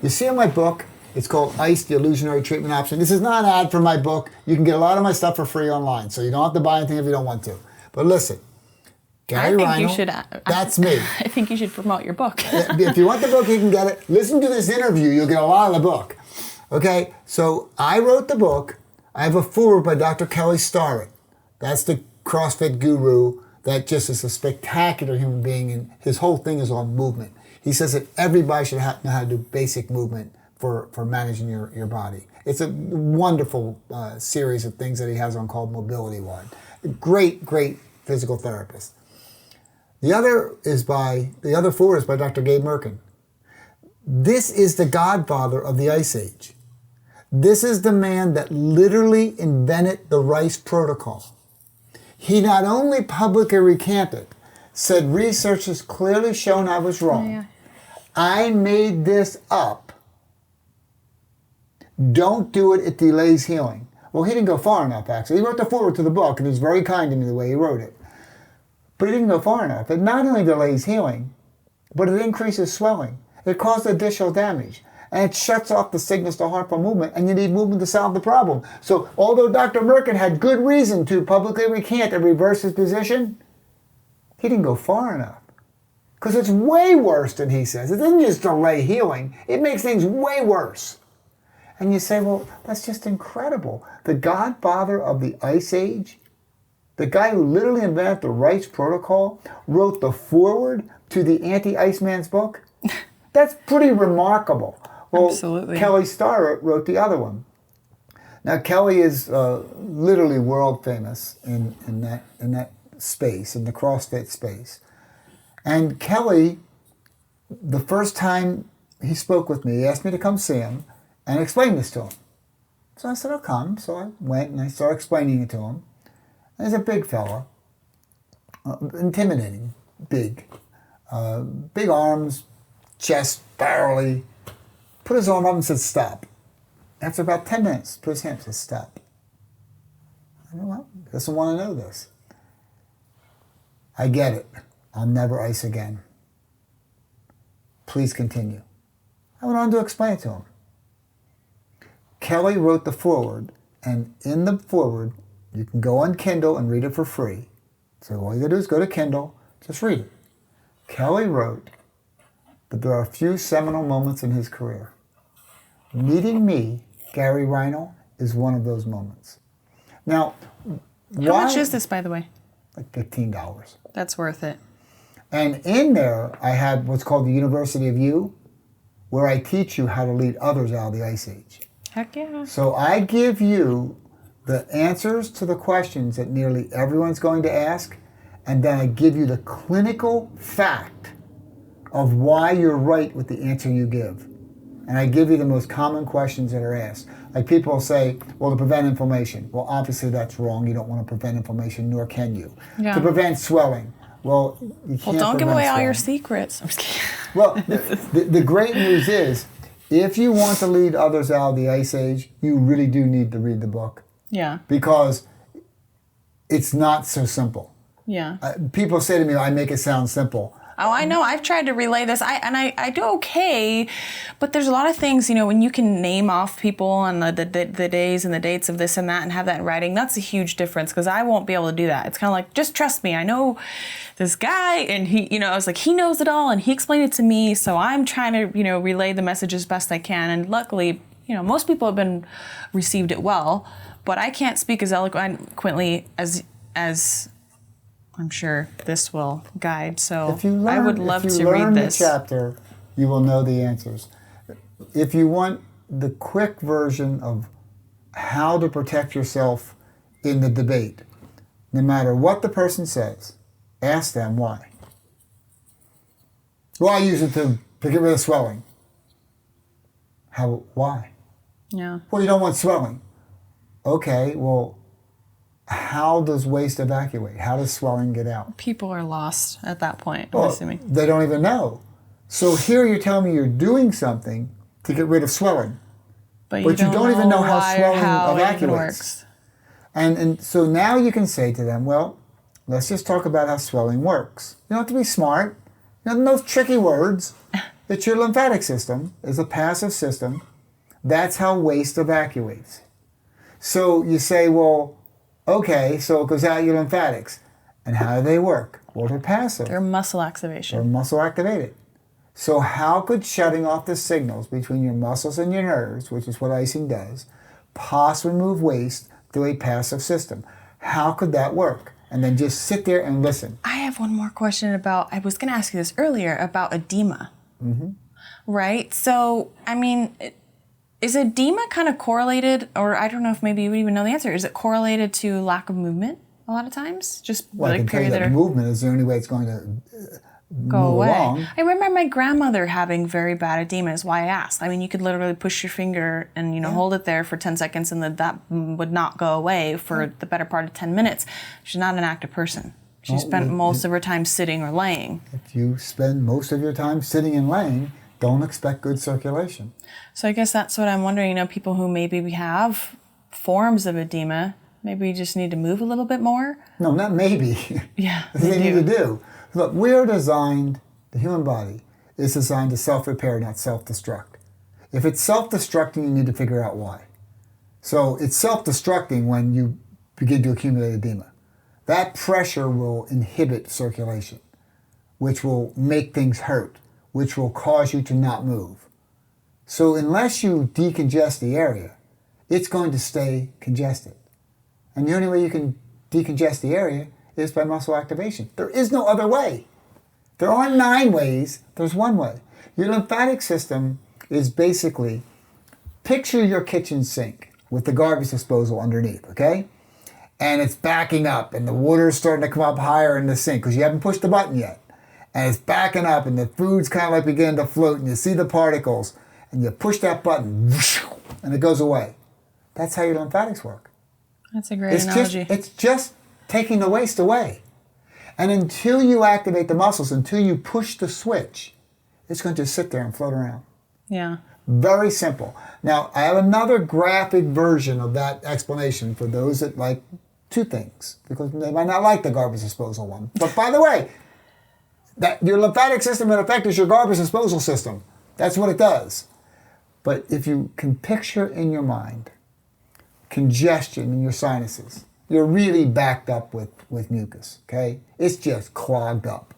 You see in my book, it's called ICE, the Illusionary Treatment Option. This is not an ad for my book. You can get a lot of my stuff for free online, so you don't have to buy anything if you don't want to. But listen, Gary Reinl, that's me. I think you should promote your book. If you want the book, you can get it. Listen to this interview. You'll get a lot of the book. Okay, so I wrote the book. I have a foreword by Dr. Kelly Starrett. That's the CrossFit guru that just is a spectacular human being, and his whole thing is on movement. He says that everybody should know how to do basic movement for managing your body. It's a wonderful series of things that he has on called Mobility One. Great physical therapist. The other four is by Dr. Gabe Merkin. This is the godfather of the Ice Age. This is the man that literally invented the R.I.C.E. protocol. He not only publicly recanted, said research has clearly shown I was wrong. Yeah. I made this up. Don't do it, it delays healing. Well, he didn't go far enough, actually. He wrote the foreword to the book, and he was very kind to me the way he wrote it. But it didn't go far enough. It not only delays healing, but it increases swelling. It causes additional damage. And it shuts off the signals to harmful movement, and you need movement to solve the problem. So although Dr. Merkin had good reason to publicly recant and reverse his position, he didn't go far enough. Because it's way worse than he says. It doesn't just delay healing. It makes things way worse. And you say, well, that's just incredible. The godfather of the Ice Age, the guy who literally invented the R.I.C.E. protocol, wrote the foreword to the anti-Iceman's book. That's pretty remarkable. Well, absolutely. Kelly Starrett wrote the other one. Now, Kelly is literally world famous in that space, in the CrossFit space. And Kelly, the first time he spoke with me, he asked me to come see him and explain this to him. So I said, I'll come. So I went and I started explaining it to him. And he's a big fella, intimidating, big. Big arms, chest, barely. Put his arm up and said, stop. After about 10 minutes, put his hand up and said, stop. I know, well, he doesn't want to know this. I get it. I'll never ice again. Please continue. I went on to explain it to him. Kelly wrote the foreword, and in the foreword, you can go on Kindle and read it for free. So all you gotta do is go to Kindle, just read it. Kelly wrote that there are a few seminal moments in his career. Meeting me, Gary Reinl, is one of those moments. Now, How much is this, by the way? Like $15. That's worth it. And in there, I have what's called the University of You, where I teach you how to lead others out of the Ice Age. Heck yeah. So I give you the answers to the questions that nearly everyone's going to ask, and then I give you the clinical fact of why you're right with the answer you give. And I give you the most common questions that are asked. Like people will say, well, to prevent inflammation. Well, obviously that's wrong. You don't want to prevent inflammation, nor can you. Yeah. To prevent swelling. Well, you can't. Well, don't give away all your swelling. secrets. I'm just kidding. Well, the great news is, if you want to lead others out of the Ice Age, you really do need to read the book. Yeah. Because it's not so simple. Yeah. People say to me, I make it sound simple. Oh, I know. I've tried to relay this. I do okay, but there's a lot of things, when you can name off people and the days and the dates of this and that and have that in writing, that's a huge difference because I won't be able to do that. It's kind of like, just trust me. I know this guy and he, I was like, he knows it all and he explained it to me. So I'm trying to, relay the message as best I can. And luckily, most people have received it well, but I can't speak as eloquently as I'm sure this will guide. So I would love to read this. If you learn the chapter, you will know the answers. If you want the quick version of how to protect yourself in the debate, no matter what the person says, ask them why. Well, I use it to get rid of swelling. Why? Yeah. Well, you don't want swelling. Okay, well, how does waste evacuate? How does swelling get out? People are lost at that point, I'm assuming. They don't even know. So here you're telling me you're doing something to get rid of swelling. But you don't even know how swelling evacuates. It works. And so now you can say to them, well, let's just talk about how swelling works. You don't have to be smart. You don't know tricky words. It's your lymphatic system. It's a passive system. That's how waste evacuates. So you say, well, okay, so it goes out your lymphatics. And how do they work? Well, they're passive. They're muscle activation. They're muscle activated. So how could shutting off the signals between your muscles and your nerves, which is what icing does, possibly move waste through a passive system? How could that work? And then just sit there and listen. I have one more question I was going to ask you this earlier, about edema. Mm-hmm. Right? So, is edema kind of correlated, or I don't know if maybe you would even know the answer, is it correlated to lack of movement a lot of times? Just well, I can tell you that movement is the only way it's going to go away. Along. I remember my grandmother having very bad edema, is why I asked. You could literally push your finger and, hold it there for 10 seconds and that would not go away for the better part of 10 minutes. She's not an active person. She spent most of her time sitting or laying. If you spend most of your time sitting and laying, don't expect good circulation. So I guess that's what I'm wondering, people who maybe have forms of edema, maybe you just need to move a little bit more? No, not maybe. Yeah, That's what they need to do. Look, the human body is designed to self-repair, not self-destruct. If it's self-destructing, you need to figure out why. So it's self-destructing when you begin to accumulate edema. That pressure will inhibit circulation, which will make things hurt, which will cause you to not move. So unless you decongest the area, it's going to stay congested. And the only way you can decongest the area is by muscle activation. There is no other way. There aren't 9 ways, there's one way. Your lymphatic system is basically, picture your kitchen sink with the garbage disposal underneath, okay? And it's backing up and the water's starting to come up higher in the sink because you haven't pushed the button yet. And it's backing up and the food's kind of like beginning to float and you see the particles and you push that button and it goes away. That's how your lymphatics work. That's a great analogy. It's just taking the waste away. And until you activate the muscles, until you push the switch, it's going to just sit there and float around. Yeah. Very simple. Now, I have another graphic version of that explanation for those that like two things, because they might not like the garbage disposal one. But by the way, that your lymphatic system in effect is your garbage disposal system. That's what it does. But if you can picture in your mind congestion in your sinuses, you're really backed up with mucus, okay? It's just clogged up.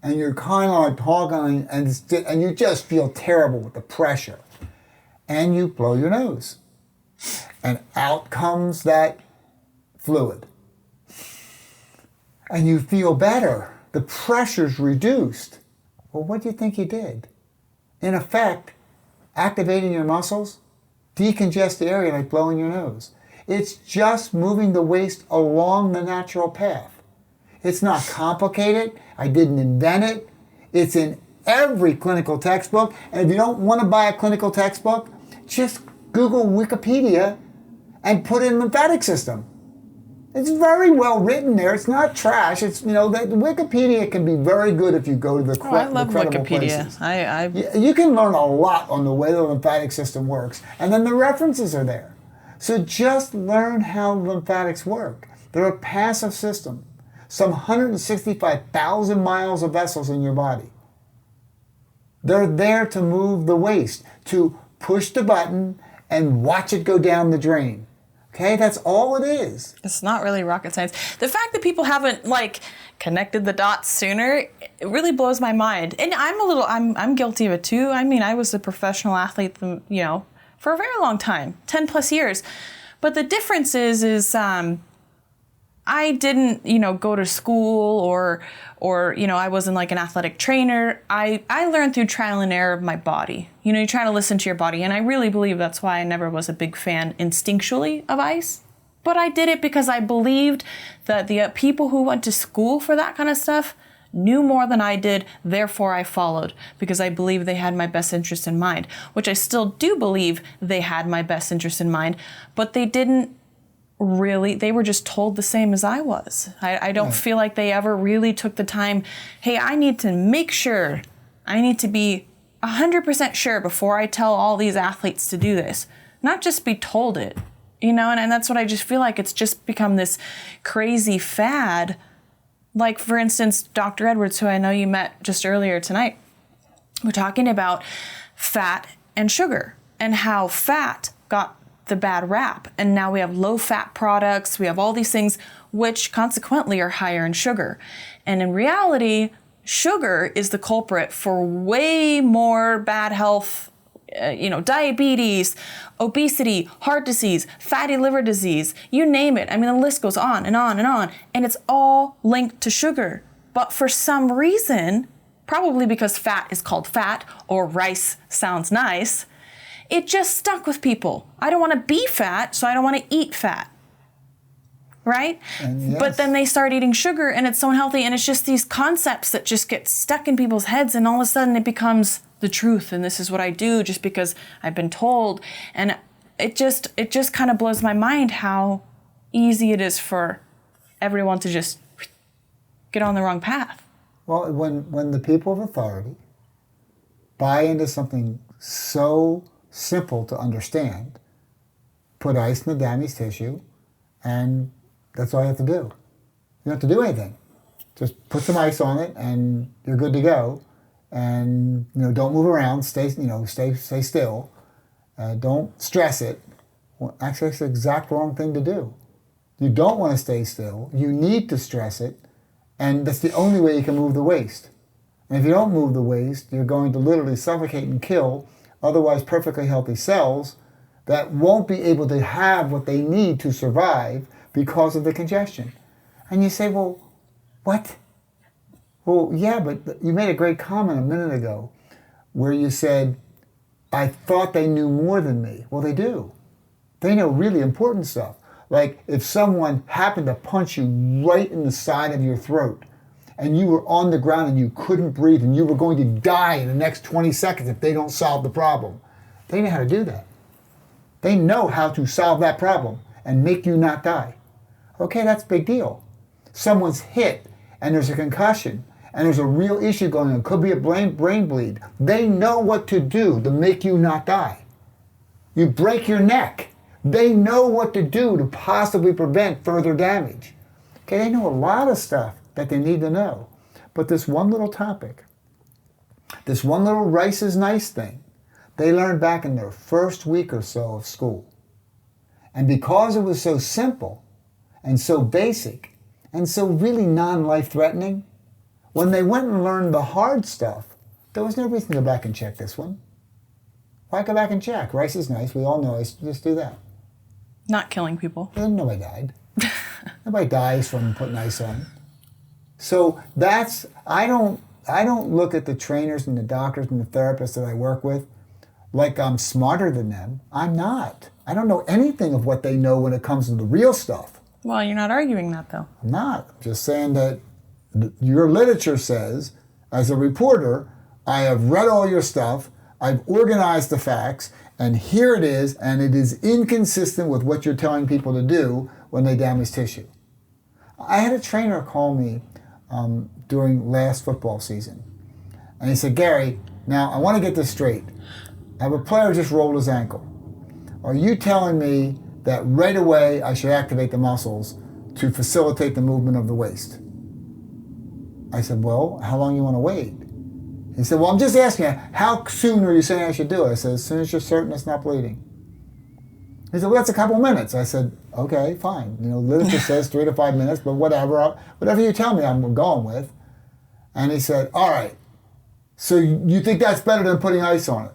And you're kind of like talking, and you just feel terrible with the pressure. And you blow your nose. And out comes that fluid. And you feel better. The pressure's reduced. Well, what do you think you did? In effect, activating your muscles, decongest the area like blowing your nose. It's just moving the waste along the natural path. It's not complicated. I didn't invent it. It's in every clinical textbook. And if you don't want to buy a clinical textbook, just Google Wikipedia and put in lymphatic system. It's very well written there. It's not trash. It's, that Wikipedia can be very good if you go to the I love credible Wikipedia. places. You can learn a lot on the way the lymphatic system works, and then the references are there. So just learn how lymphatics work. They're a passive system. Some 165,000 miles of vessels in your body. They're there to move the waste, to push the button and watch it go down the drain. Okay, that's all it is. It's not really rocket science. The fact that people haven't connected the dots sooner, it really blows my mind. And I'm guilty of it too. I mean, I was a professional athlete, for a very long time, 10 plus years. But the difference is I didn't, go to school or I wasn't like an athletic trainer. I learned through trial and error of my body. You try to listen to your body. And I really believe that's why I never was a big fan instinctually of ice. But I did it because I believed that the people who went to school for that kind of stuff knew more than I did. Therefore, I followed because I believed they had my best interest in mind, which I still do believe they had my best interest in mind, but they didn't really, they were just told the same as I was. I don't feel like they ever really took the time, hey, I need to make sure, I need to be 100% sure before I tell all these athletes to do this. Not just be told it, and that's what I just feel like it's just become this crazy fad. Like, for instance, Dr. Edwards, who I know you met just earlier tonight, we're talking about fat and sugar and how fat got the bad rap. And now we have low-fat products. We have all these things which consequently are higher in sugar. And in reality, sugar is the culprit for way more bad health, diabetes, obesity, heart disease, fatty liver disease, you name it. I mean, the list goes on and on and on. And it's all linked to sugar. But for some reason, probably because fat is called fat or rice sounds nice, it just stuck with people. I don't want to be fat, so I don't want to eat fat. Right? Yes. But then they start eating sugar and it's so unhealthy, and it's just these concepts that just get stuck in people's heads, and all of a sudden it becomes the truth, and this is what I do just because I've been told. And it just kind of blows my mind how easy it is for everyone to just get on the wrong path. Well, when the people of authority buy into something so simple to understand, put ice in the damaged tissue, and that's all you have to do. You don't have to do anything. Just put some ice on it, and you're good to go. And don't move around. Stay still. Don't stress it. Well, actually, it's the exact wrong thing to do. You don't want to stay still. You need to stress it, and that's the only way you can move the waste. And if you don't move the waste, you're going to literally suffocate and kill otherwise perfectly healthy cells that won't be able to have what they need to survive because of the congestion. And you say, well, what? Well, yeah, but you made a great comment a minute ago where you said, I thought they knew more than me. Well, they do. They know really important stuff. Like if someone happened to punch you right in the side of your throat and you were on the ground and you couldn't breathe and you were going to die in the next 20 seconds if they don't solve the problem. They know how to do that. They know how to solve that problem and make you not die. Okay, that's a big deal. Someone's hit and there's a concussion and there's a real issue going on. It could be a brain bleed. They know what to do to make you not die. You break your neck. They know what to do to possibly prevent further damage. Okay, they know a lot of stuff that they need to know. But this one little topic, this one little rice is nice thing, they learned back in their first week or so of school. And because it was so simple and so basic and so really non-life-threatening, when they went and learned the hard stuff, there was no reason to go back and check this one. Why go back and check? Rice is nice. We all know it. Just do that. Not killing people. Nobody died. Nobody dies from putting ice on. So that's, I don't look at the trainers and the doctors and the therapists that I work with like I'm smarter than them. I'm not. I don't know anything of what they know when it comes to the real stuff. Well, you're not arguing that, though. I'm not. I'm just saying that your literature says, as a reporter, I have read all your stuff, I've organized the facts, and here it is, and it is inconsistent with what you're telling people to do when they damage tissue. I had a trainer call me during last football season, and he said, Gary, now I want to get this straight. I have a player just rolled his ankle. Are you telling me that right away I should activate the muscles to facilitate the movement of the waist? I said, well, how long do you want to wait? He said, well, I'm just asking you, how soon are you saying I should do it? I said, as soon as you're certain it's not bleeding. He said, well, that's a couple minutes. I said, okay, fine. Literature says 3 to 5 minutes, but whatever you tell me, I'm going with. And he said, all right, so you think that's better than putting ice on it?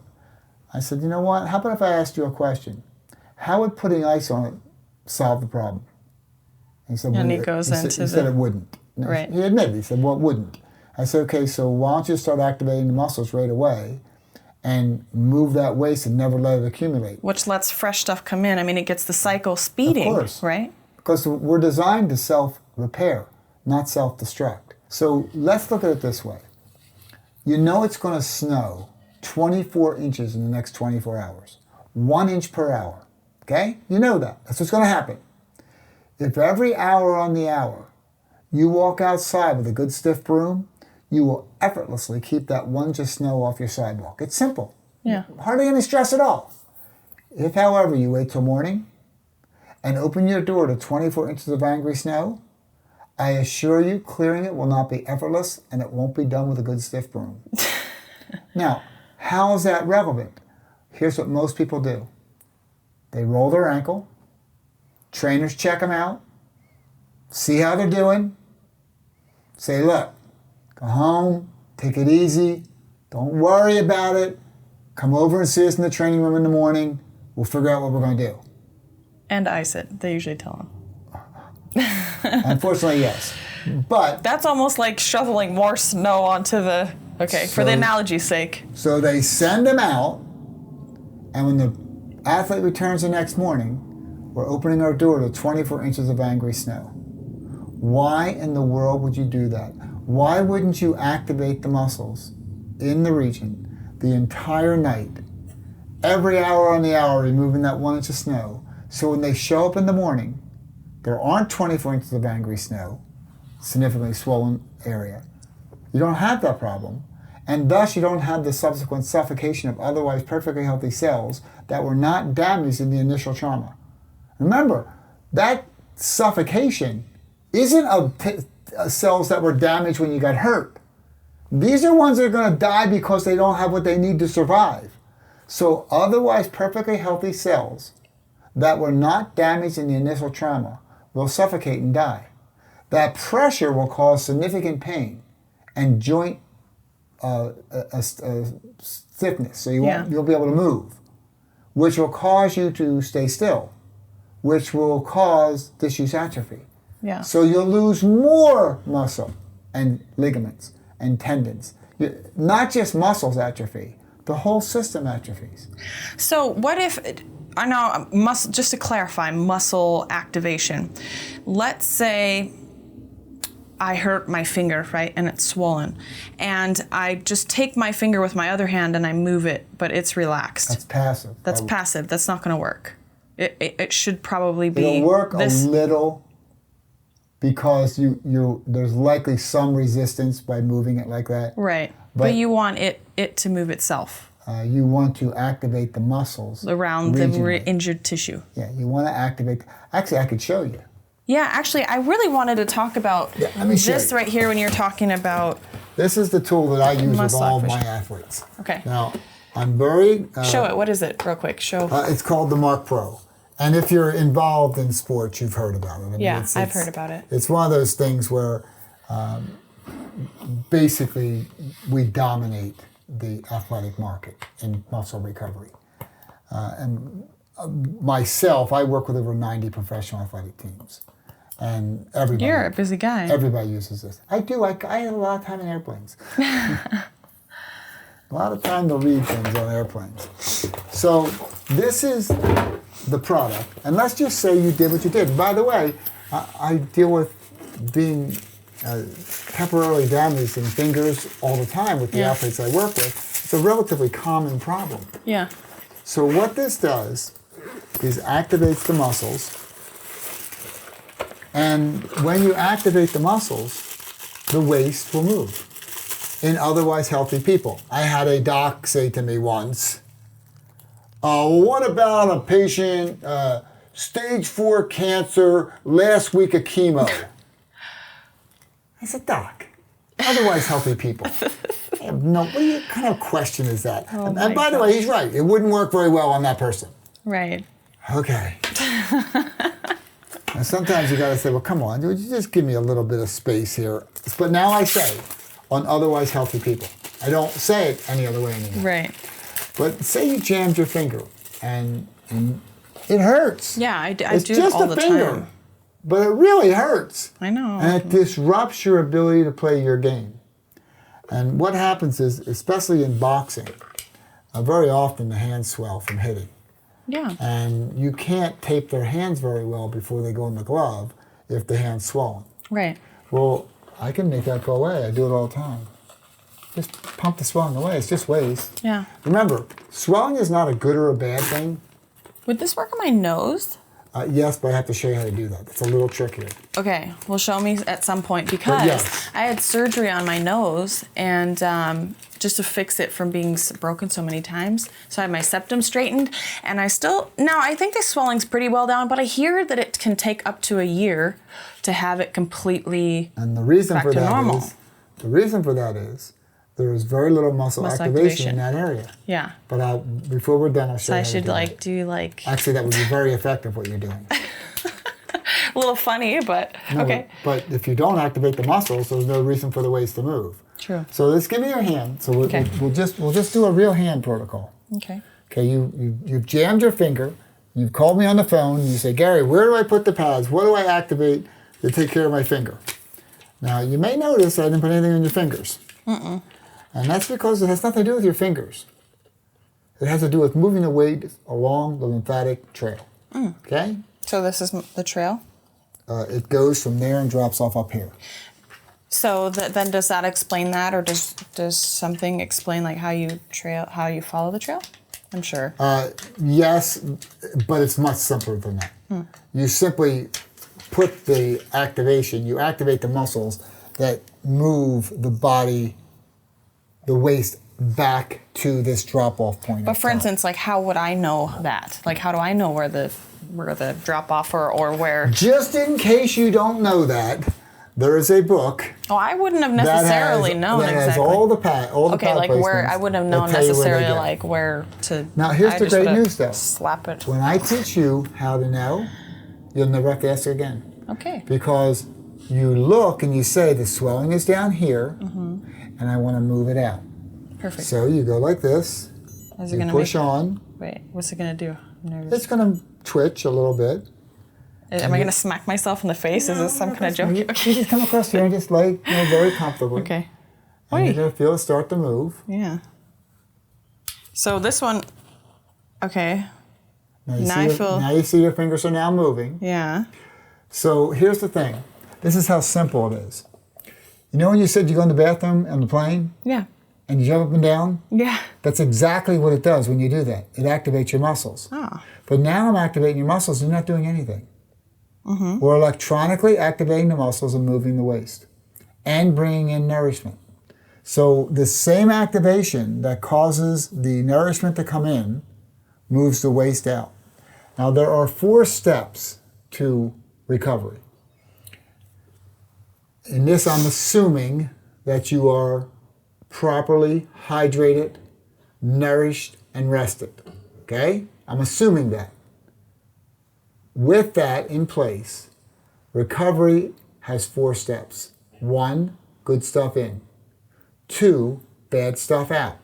I said, you know what? How about if I asked you a question? How would putting ice on it solve the problem? He said, and he said it wouldn't. Right. He admitted, he said, well, it wouldn't. I said, okay, so why don't you start activating the muscles right away and move that waste and never let it accumulate? Which lets fresh stuff come in. I mean, it gets the cycle speeding, of course, right? Because we're designed to self-repair, not self-destruct. So let's look at it this way. You know it's going to snow 24 inches in the next 24 hours. 1 inch per hour, okay? You know that. That's what's going to happen. If every hour on the hour you walk outside with a good stiff broom, you will effortlessly keep that 1 inch of snow off your sidewalk. It's simple. Yeah. Hardly any stress at all. If, however, you wait till morning and open your door to 24 inches of angry snow, I assure you clearing it will not be effortless and it won't be done with a good stiff broom. Now, how is that relevant? Here's what most people do. They roll their ankle, trainers check them out, see how they're doing, say, look, go home, take it easy, don't worry about it, come over and see us in the training room in the morning, we'll figure out what we're going to do. And ice it, they usually tell them. Unfortunately, yes. But that's almost like shoveling more snow onto the, for the analogy's sake. So they send them out, and when the athlete returns the next morning, we're opening our door to 24 inches of angry snow. Why in the world would you do that? Why wouldn't you activate the muscles in the region the entire night, every hour on the hour, removing that 1 inch of snow, so when they show up in the morning, there aren't 24 inches of angry snow, significantly swollen area. You don't have that problem, and thus you don't have the subsequent suffocation of otherwise perfectly healthy cells that were not damaged in the initial trauma. Remember, that suffocation isn't of cells that were damaged when you got hurt. These are ones that are going to die because they don't have what they need to survive. So otherwise perfectly healthy cells that were not damaged in the initial trauma will suffocate and die. That pressure will cause significant pain and joint stiffness, so you'll be able to move, which will cause you to stay still, which will cause disuse atrophy. Yeah. So you'll lose more muscle and ligaments and tendons. Not just muscles atrophy, the whole system atrophies. So what if, I know, just to clarify, muscle activation. Let's say I hurt my finger, right, and it's swollen, and I just take my finger with my other hand and I move it, but it's relaxed. That's passive. That's passive. That's not going to work. It should probably be. It'll work a little because there's likely some resistance by moving it like that. Right, but you want it to move itself. You want to activate the muscles around the injured tissue. Yeah, you want to activate. Actually, I could show you. Yeah, actually, I really wanted to talk about this right here when you're talking about. This is the tool that I use with all of my athletes. Okay. Now, I'm very. Show it. What is it, real quick? Show. It's called the Mark Pro, and if you're involved in sports, you've heard about it. I mean, I've heard about it. It's one of those things where, basically, we dominate the athletic market in muscle recovery, and myself, I work with over 90 professional athletic teams. And everybody. You're a busy guy. Everybody uses this. I do. I have a lot of time in airplanes. A lot of time to read things on airplanes. So this is the product. And let's just say you did what you did. By the way, I deal with being temporarily damaged in fingers all the time with the athletes I work with. It's a relatively common problem. Yeah. So what this does is activates the muscles. And when you activate the muscles, the waist will move in otherwise healthy people. I had a doc say to me once, what about a patient, stage 4 cancer, last week of chemo? I said, Doc, otherwise healthy people. What kind of question is that? Oh and by the way, he's right. It wouldn't work very well on that person. Right. Okay. And sometimes you got to say, well, come on, would you just give me a little bit of space here? But now I say, on otherwise healthy people. I don't say it any other way anymore. Right. But say you jammed your finger, and it hurts. Yeah, I do it's it just all a the finger, time. but it really hurts. I know. And it disrupts your ability to play your game. And what happens is, especially in boxing, very often the hands swell from hitting. Yeah. And you can't tape their hands very well before they go in the glove if the hand's swollen. Right. Well, I can make that go away. I do it all the time. Just pump the swelling away. It's just waste. Yeah. Remember, swelling is not a good or a bad thing. Would this work on my nose? Yes, but I have to show you how to do that. It's a little trickier. Okay, well, show me at some point because I had surgery on my nose and just to fix it from being broken so many times. So I had my septum straightened, and I think the swelling's pretty well down, but I hear that it can take up to a year to have it completely and the reason back for to that normal. The reason for that is there is very little muscle activation in that area. Yeah. But before we're done, I'll show So you. I should do Actually, that would be very effective what you're doing. a little funny, but okay. But if you don't activate the muscles, there's no reason for the waist to move. True. So let's give me your hand. So we'll just do a real hand protocol. Okay. Okay. You've jammed your finger. You've called me on the phone. You say, Gary, where do I put the pads? What do I activate to take care of my finger? Now you may notice I didn't put anything on your fingers. Mm-mm. And that's because it has nothing to do with your fingers. It has to do with moving the weight along the lymphatic trail. Mm. Okay? So this is the trail? It goes from there and drops off up here. So then does that explain that, or does something explain like how you follow the trail? I'm sure. Yes, but it's much simpler than that. You simply put the activation, you activate the muscles that move the body, the waist back to this drop-off point. But for instance, like how would I know that? Like how do I know where the drop-off or where? Just in case you don't know that, there is a book. Oh, I wouldn't have necessarily known that exactly. Has all the pad like where I wouldn't have known necessarily like where to. Now here's the great news though. Slap it. When I teach you how to know, you'll never have to ask again. Okay. Because you look and you say the swelling is down here, and I want to move it out. Perfect. So you go like this. Is it you gonna push on. Wait, what's it gonna do? I'm nervous. It's going to twitch a little bit. Am I gonna smack myself in the face? Is this some kind of joke? You just come across here and just very comfortably. Okay. And you're going to feel it start to move. Yeah. So this one, okay. Now you see your fingers are now moving. Yeah. So here's the thing. This is how simple it is. You know when you said you go in the bathroom on the plane Yeah. and you jump up and down? Yeah. That's exactly what it does when you do that. It activates your muscles. Oh. But now I'm activating your muscles, you're not doing anything. We're electronically activating the muscles and moving the waste and bringing in nourishment. So the same activation that causes the nourishment to come in moves the waste out. Now there are 4 steps to recovery. In this, I'm assuming that you are properly hydrated, nourished, and rested. Okay? I'm assuming that. With that in place, recovery has 4 steps. 1, good stuff in. 2, bad stuff out.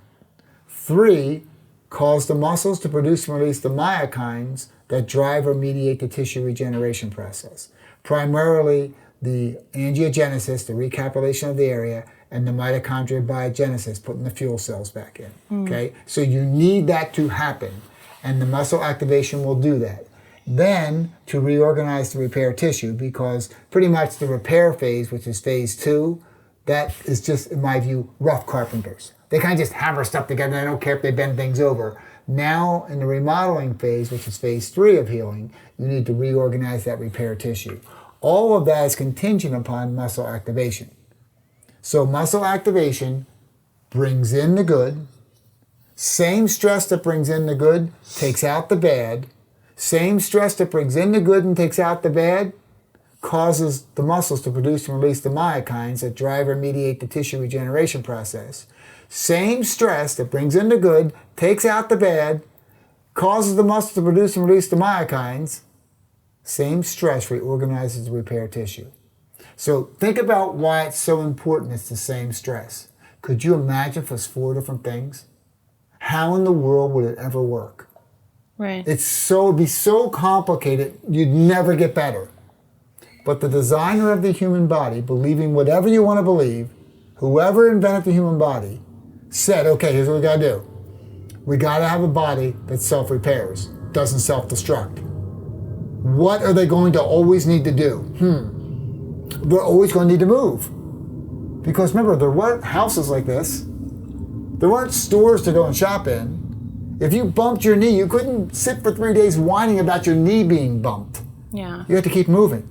3, cause the muscles to produce and release the myokines that drive or mediate the tissue regeneration process. Primarily the angiogenesis, the recapitulation of the area, and the mitochondrial biogenesis, putting the fuel cells back in. Okay? So you need that to happen, and the muscle activation will do that. Then to reorganize the repair tissue, because pretty much the repair phase, which is phase 2, that is just, in my view, rough carpenters. They kind of just hammer stuff together. They don't care if they bend things over. Now, in the remodeling phase, which is phase 3 of healing, you need to reorganize that repair tissue. All of that is contingent upon muscle activation. So muscle activation brings in the good. Same stress that brings in the good takes out the bad. Same stress that brings in the good and takes out the bad causes the muscles to produce and release the myokines that drive or mediate the tissue regeneration process. Same stress that brings in the good, takes out the bad, causes the muscles to produce and release the myokines. Same stress reorganizes the repair tissue. So think about why it's so important it's the same stress. Could you imagine if it's 4 different things? How in the world would it ever work? Right. It'd be so complicated, you'd never get better. But the designer of the human body, believing whatever you want to believe, whoever invented the human body, said, okay, here's what we got to do. We got to have a body that self-repairs, doesn't self-destruct. What are they going to always need to do? They're always going to need to move. Because remember, there weren't houses like this. There weren't stores to go and shop in. If you bumped your knee, you couldn't sit for 3 days whining about your knee being bumped. Yeah. You have to keep moving.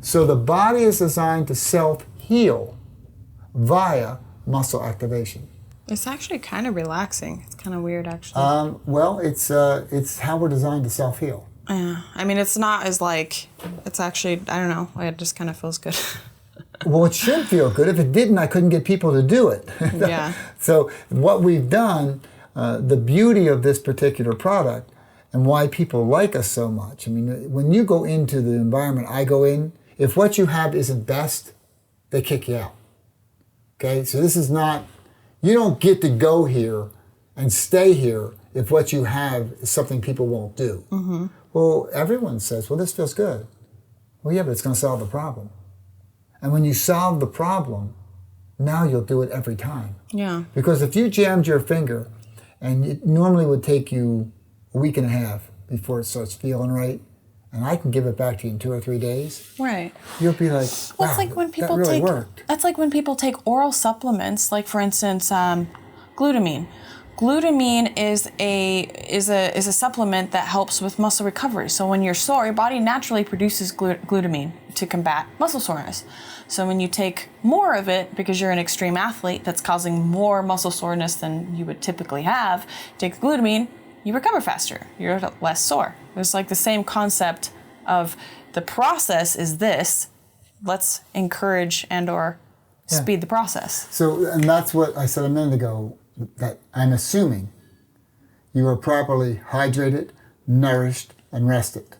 So the body is designed to self-heal via muscle activation. It's actually kind of relaxing. It's kind of weird, actually. Well, it's how we're designed to self-heal. Yeah. I mean, it's not as like, it's actually, I don't know, it just kind of feels good. Well, it should feel good. If it didn't, I couldn't get people to do it. Yeah. So what we've done, the beauty of this particular product and why people like us so much, I mean, when you go into the environment I go in, if what you have isn't best, they kick you out. Okay? So this is not, you don't get to go here and stay here if what you have is something people won't do. Mm-hmm. Well, everyone says, well, this feels good. Well, yeah, but it's going to solve the problem. And when you solve the problem, now you'll do it every time. Yeah. Because if you jammed your finger, and it normally would take you a week and a half before it starts feeling right, and I can give it back to you in 2 or 3 days. Right. You'll be like, wow, well, it's like when people that really take, worked. That's like when people take oral supplements, like for instance, glutamine. Glutamine is a supplement that helps with muscle recovery. So when you're sore, your body naturally produces glutamine to combat muscle soreness. So when you take more of it, because you're an extreme athlete that's causing more muscle soreness than you would typically have, take glutamine, you recover faster. You're less sore. It's like the same concept of the process is this. Let's encourage and or speed the process. So, and that's what I said a minute ago, that I'm assuming you are properly hydrated, nourished, and rested.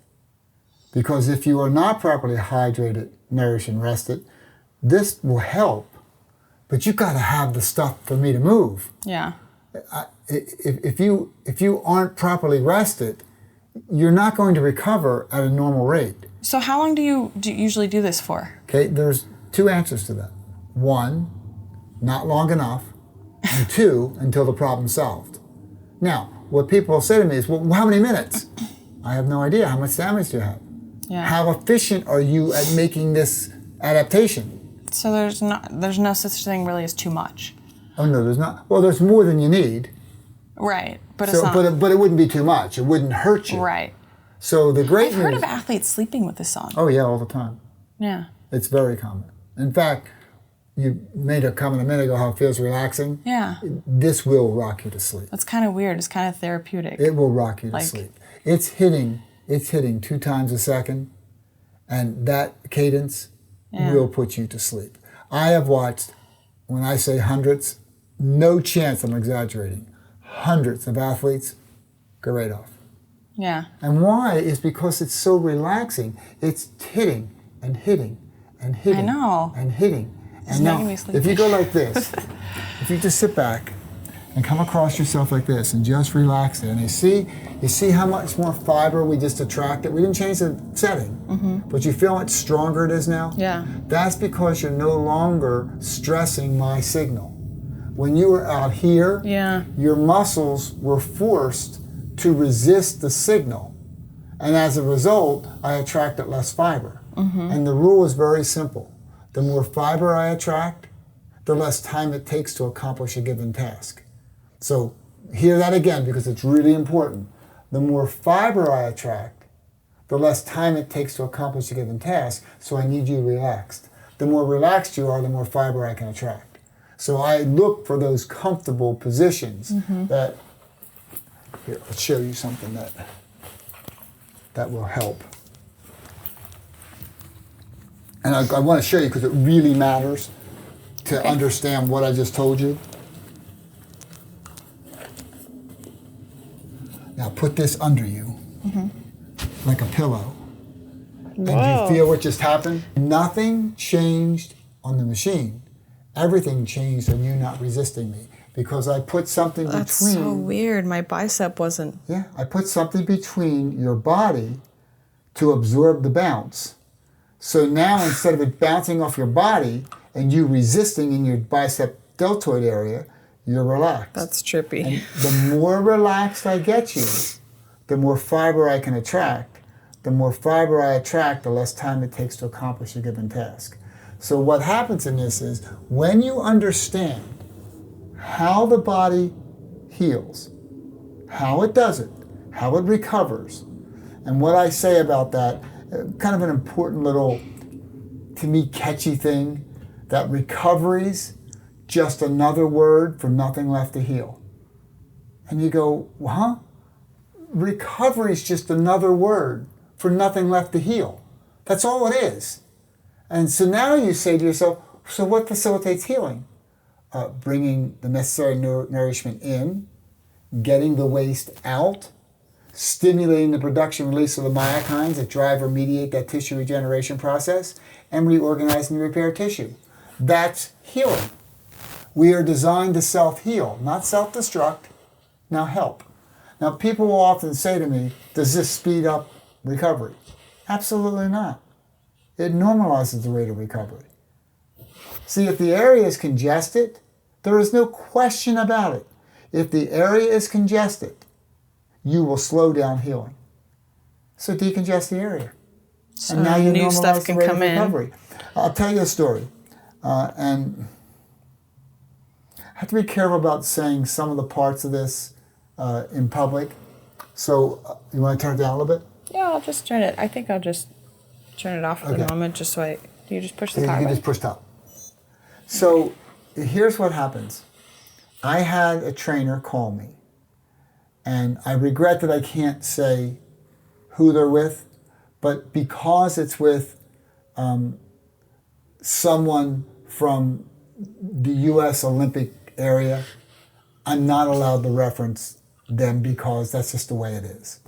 Because if you are not properly hydrated, nourished, and rested, this will help, but you've got to have the stuff for me to move. Yeah. If you aren't properly rested, you're not going to recover at a normal rate. So how long do you usually do this for? Okay, there's 2 answers to that. 1, not long enough, and 2, until the problem's solved. Now, what people say to me is, well, how many minutes? I have no idea. How much damage do you have? Yeah. How efficient are you at making this adaptation? So there's no such thing really as too much. Oh no, there's not. Well, there's more than you need. Right, but it's not. But it wouldn't be too much. It wouldn't hurt you. Right. So the great I've heard of athletes sleeping with this on. Oh yeah, all the time. Yeah. It's very common. In fact, you made a comment a minute ago how it feels relaxing. Yeah. This will rock you to sleep. That's kind of weird. It's kind of therapeutic. It will rock you to sleep. It's hitting 2 times a second, and that cadence will put you to sleep. I have watched, when I say hundreds, no chance I'm exaggerating, hundreds of athletes go right off. Yeah. And why is because it's so relaxing. It's hitting and hitting and hitting. I know. And hitting. It's and now, making me sleepy. if you go like this, if you just sit back and come across yourself like this and just relax there, and you see how much more fiber we just attracted. We didn't change the setting, but you feel how much stronger it is now? Yeah. That's because you're no longer stressing my signal. When you were out here, your muscles were forced to resist the signal. And as a result, I attracted less fiber. And the rule is very simple. The more fiber I attract, the less time it takes to accomplish a given task. So hear that again because it's really important. The more fiber I attract, the less time it takes to accomplish a given task, so I need you relaxed. The more relaxed you are, the more fiber I can attract. So I look for those comfortable positions that, here, I'll show you something that will help. And I want to show you because it really matters to understand what I just told you. Now put this under you, like a pillow. And you feel what just happened? Nothing changed on the machine. Everything changed on you not resisting me. Because I put something between... That's so weird. My bicep wasn't... Yeah, I put something between your body to absorb the bounce. So now instead of it bouncing off your body and you resisting in your bicep deltoid area, you're relaxed. That's trippy. And the more relaxed I get you, the more fiber I can attract. The more fiber I attract, the less time it takes to accomplish a given task. So what happens in this is when you understand how the body heals, how it does it, how it recovers, and what I say about that, kind of an important little, to me, catchy thing, that recovery's just another word for nothing left to heal. And you go, huh? Recovery's just another word for nothing left to heal. That's all it is. And so now you say to yourself, so what facilitates healing? Bringing the necessary nourishment in, getting the waste out, stimulating the production release of the myokines that drive or mediate that tissue regeneration process, and reorganizing the repair tissue. That's healing. We are designed to self-heal, not self-destruct. Now help. Now people will often say to me, does this speed up recovery? Absolutely not. It normalizes the rate of recovery. See, if the area is congested, there is no question about it. If the area is congested, you will slow down healing. So decongest the area. So and now you new normalize stuff the can rate come of in. recovery. I'll tell you a story. And I have to be careful about saying some of the parts of this in public. So you want to turn it down a little bit? Yeah, I'll just turn it. I think I'll just turn it off for the moment just so do you just push the power You button? just push top. So here's what happens. I had a trainer call me, and I regret that I can't say who they're with, but because it's with someone from the U.S. Olympic area, I'm not allowed to reference them because that's just the way it is.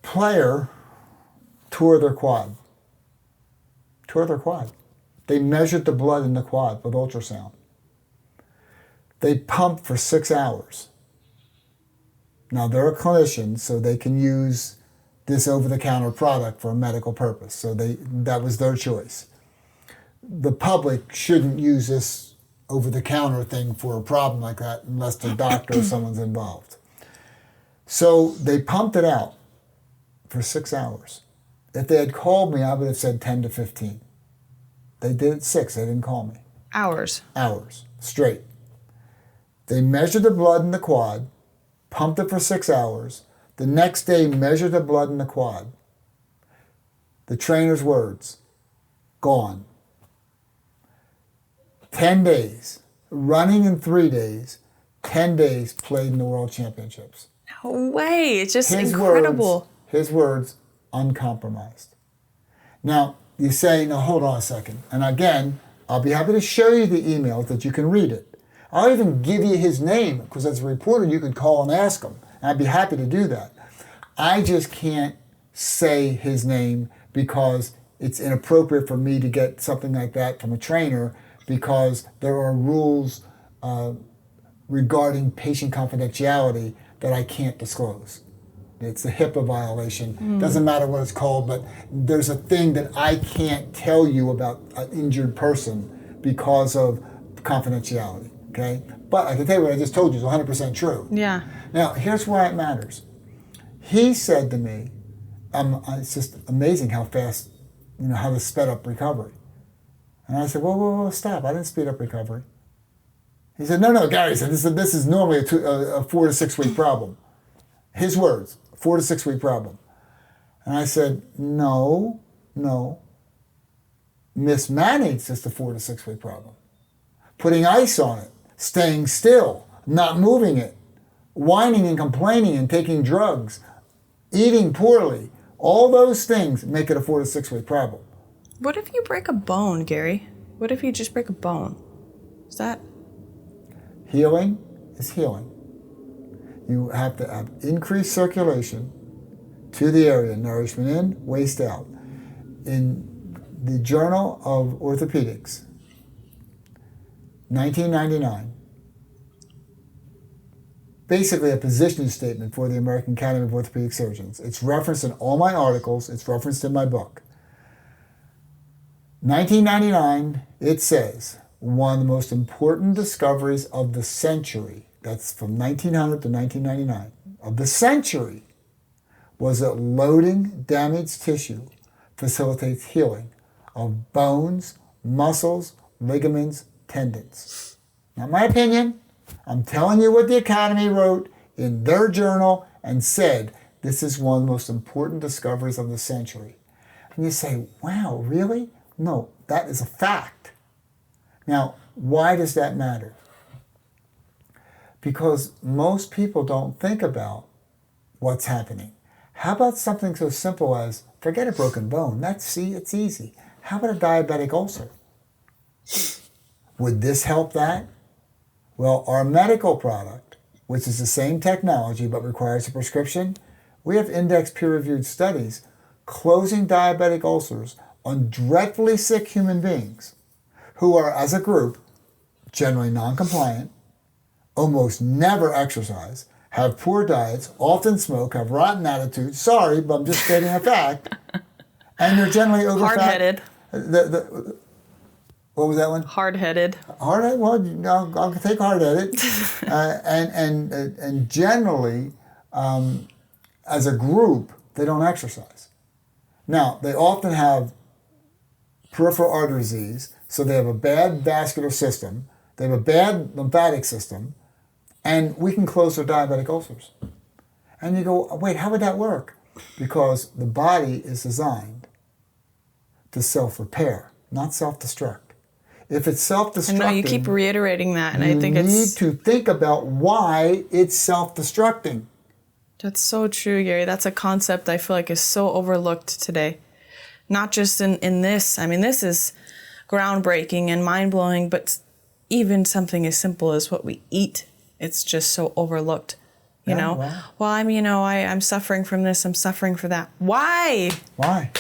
Player tore their quad. They measured the blood in the quad with ultrasound. They pumped for 6 hours. Now they're a clinician, so they can use this over-the-counter product for a medical purpose. So that was their choice. The public shouldn't use this over-the-counter thing for a problem like that unless the doctor or someone's involved. So they pumped it out for 6 hours. If they had called me, I would have said 10 to 15. They did it 6. They didn't call me. Hours. Hours. Straight. They measured the blood in the quad, pumped it for 6 hours. The next day, measured the blood in the quad. The trainer's words, gone. 10 days. Running in 3 days. 10 days played in the World Championships. No way. It's just incredible. His words, uncompromised. Now, you say, no, hold on a second. And again, I'll be happy to show you the email that you can read it. I'll even give you his name, because as a reporter, you could call and ask him. And I'd be happy to do that. I just can't say his name because it's inappropriate for me to get something like that from a trainer, because there are rules regarding patient confidentiality that I can't disclose. It's a HIPAA violation. Doesn't matter what it's called, but there's a thing that I can't tell you about an injured person because of confidentiality, okay? But I can tell you what I just told you is 100% true. Yeah. Now, here's why it matters. He said to me, it's just amazing how fast, how this sped up recovery. And I said, whoa, stop. I didn't speed up recovery. He said, no, Gary said, this is normally a 4 to 6 week problem. His words, 4 to 6 week problem. And I said, no. Mismanaged is the 4 to 6 week problem. Putting ice on it, staying still, not moving it, whining and complaining and taking drugs, eating poorly, all those things make it a 4 to 6 week problem. What if you break a bone, Gary? What if you just break a bone? Is that? Healing is healing. You have to have increased circulation to the area, nourishment in, waste out. In the Journal of Orthopedics, 1999, basically a position statement for the American Academy of Orthopedic Surgeons. It's referenced in all my articles. It's referenced in my book. 1999, it says, one of the most important discoveries of the century, that's from 1900 to 1999, of the century, was that loading damaged tissue facilitates healing of bones, muscles, ligaments, tendons. Not my opinion. I'm telling you what the Academy wrote in their journal and said, this is one of the most important discoveries of the century. And you say, wow, really? No, that is a fact. Now, why does that matter? Because most people don't think about what's happening. How about something so simple as, forget a broken bone, it's easy. How about a diabetic ulcer? Would this help that? Well, our medical product, which is the same technology but requires a prescription, we have index peer-reviewed studies closing diabetic ulcers on dreadfully sick human beings who are, as a group, generally non-compliant, almost never exercise, have poor diets, often smoke, have rotten attitudes. Sorry, but I'm just stating a fact. And they're generally overfat. Hard-headed. What was that one? Hard-headed. Hard-headed? Well, I'll take hard-headed. And generally, as a group, they don't exercise. Now, they often have peripheral artery disease, so they have a bad vascular system, they have a bad lymphatic system, and we can close their diabetic ulcers. And you go, wait, how would that work? Because the body is designed to self-repair, not self-destruct. If it's self-destructing, I know you keep reiterating that, and I think you need to think about why it's self-destructing. That's so true, Gary. That's a concept I feel like is so overlooked today. Not just in this. I mean, this is groundbreaking and mind-blowing, but even something as simple as what we eat, it's just so overlooked. You know? Wow. Well, I'm suffering from this, I'm suffering for that. Why? Why?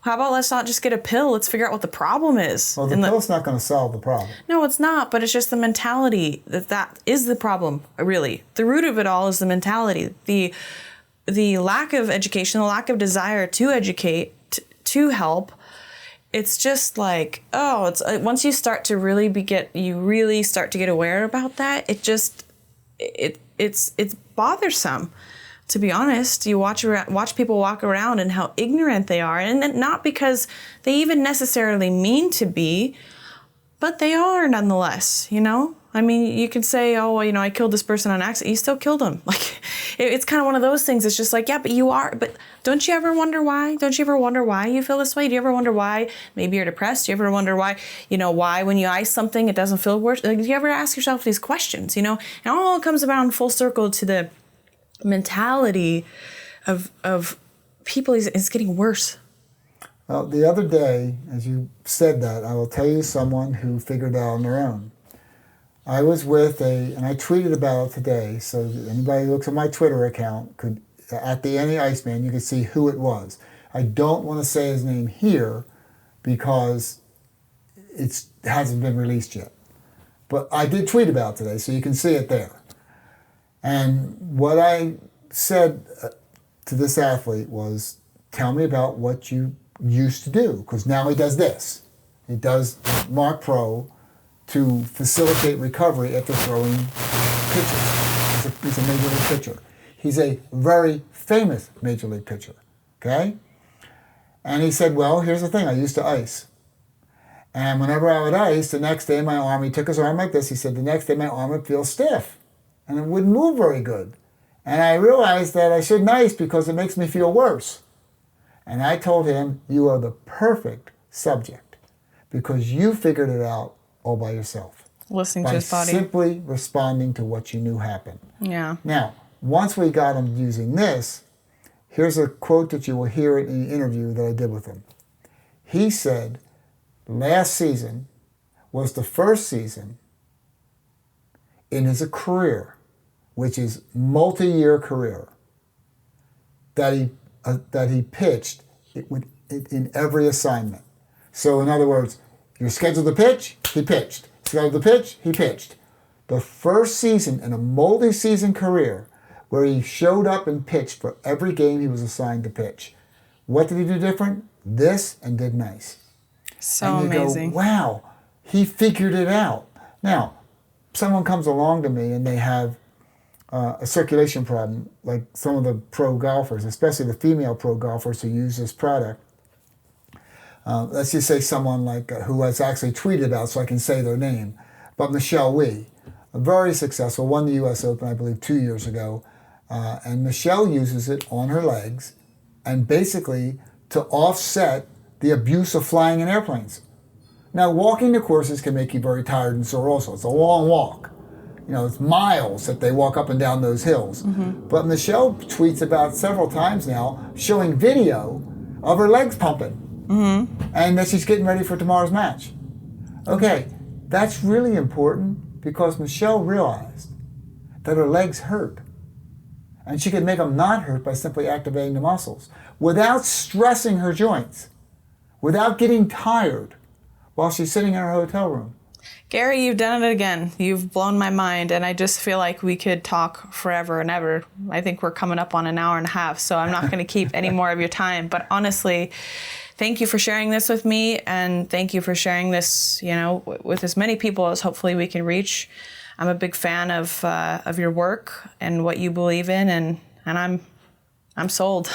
How about let's not just get a pill, let's figure out what the problem is. Well, the pill's not going to solve the problem. No, it's not, but it's just the mentality that is the problem, really. The root of it all is the mentality. The lack of education, the lack of desire to educate, to help. It's just like, once you start to really start to get aware about that, it's bothersome. to be honest. You watch people walk around and how ignorant they are, and not because they even necessarily mean to be, but they are nonetheless, you know? I mean, you can say, oh, well, you know, I killed this person on accident. You still killed him. Like, it's kind of one of those things. It's just like, yeah, but don't you ever wonder why? Don't you ever wonder why you feel this way? Do you ever wonder why maybe you're depressed? Do you ever wonder why, you know, why when you ice something, it doesn't feel worse? Like, do you ever ask yourself these questions, you know? And all comes around full circle to the mentality of people is getting worse. Well, the other day, as you said that, I will tell you someone who figured it out on their own. I was with and I tweeted about it today, so anybody who looks at my Twitter account could, at the end of the Iceman, you could see who it was. I don't want to say his name here because it hasn't been released yet. But I did tweet about it today, so you can see it there. And what I said to this athlete was, tell me about what you used to do, because now he does this. He does Mark Pro to facilitate recovery after throwing pitches. He's a major league pitcher. He's a very famous major league pitcher, okay? And he said, well, here's the thing, I used to ice. And whenever I would ice, the next day my arm, he took his arm like this, he said, the next day my arm would feel stiff and it wouldn't move very good. And I realized that I shouldn't ice because it makes me feel worse. And I told him, you are the perfect subject because you figured it out all by yourself. Listening to his body. By simply responding to what you knew happened. Yeah. Now, once we got him using this, here's a quote that you will hear in the interview that I did with him. He said, last season was the first season in his career, which is multi-year career, that he pitched in every assignment. So in other words, you're scheduled to pitch, he pitched. Scheduled to pitch, he pitched. The first season in a multi-season career where he showed up and pitched for every game he was assigned to pitch. What did he do different? This and did nice. So and you amazing. Go, wow, he figured it out. Now, someone comes along to me and they have a circulation problem, like some of the pro golfers, especially the female pro golfers who use this product. Let's just say someone like who has actually tweeted about, so I can say their name, but Miesha Tate, very successful, won the U.S. Open, I believe, 2 years ago, and Miesha uses it on her legs, and basically to offset the abuse of flying in airplanes. Now, walking the courses can make you very tired and sore also. It's a long walk. You know, it's miles that they walk up and down those hills. Mm-hmm. But Miesha tweets about several times now showing video of her legs pumping. Mm-hmm. And that she's getting ready for tomorrow's match. Okay, that's really important because Miesha realized that her legs hurt. And she could make them not hurt by simply activating the muscles without stressing her joints, without getting tired while she's sitting in her hotel room. Gary, you've done it again. You've blown my mind, and I just feel like we could talk forever and ever. I think we're coming up on an hour and a half, so I'm not going to keep any more of your time. But honestly, thank you for sharing this with me, and thank you for sharing this, you know, with as many people as hopefully we can reach. I'm a big fan of your work and what you believe in, and I'm sold.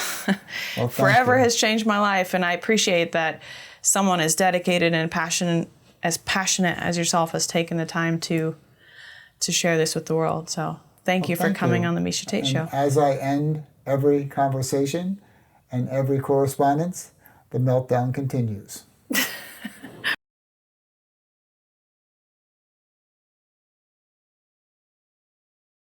Well, Forever has changed my life, and I appreciate that someone as dedicated and passionate as yourself has taken the time to share this with the world. So thank you for coming on the Miesha Tate Show. As I end every conversation and every correspondence, the meltdown continues.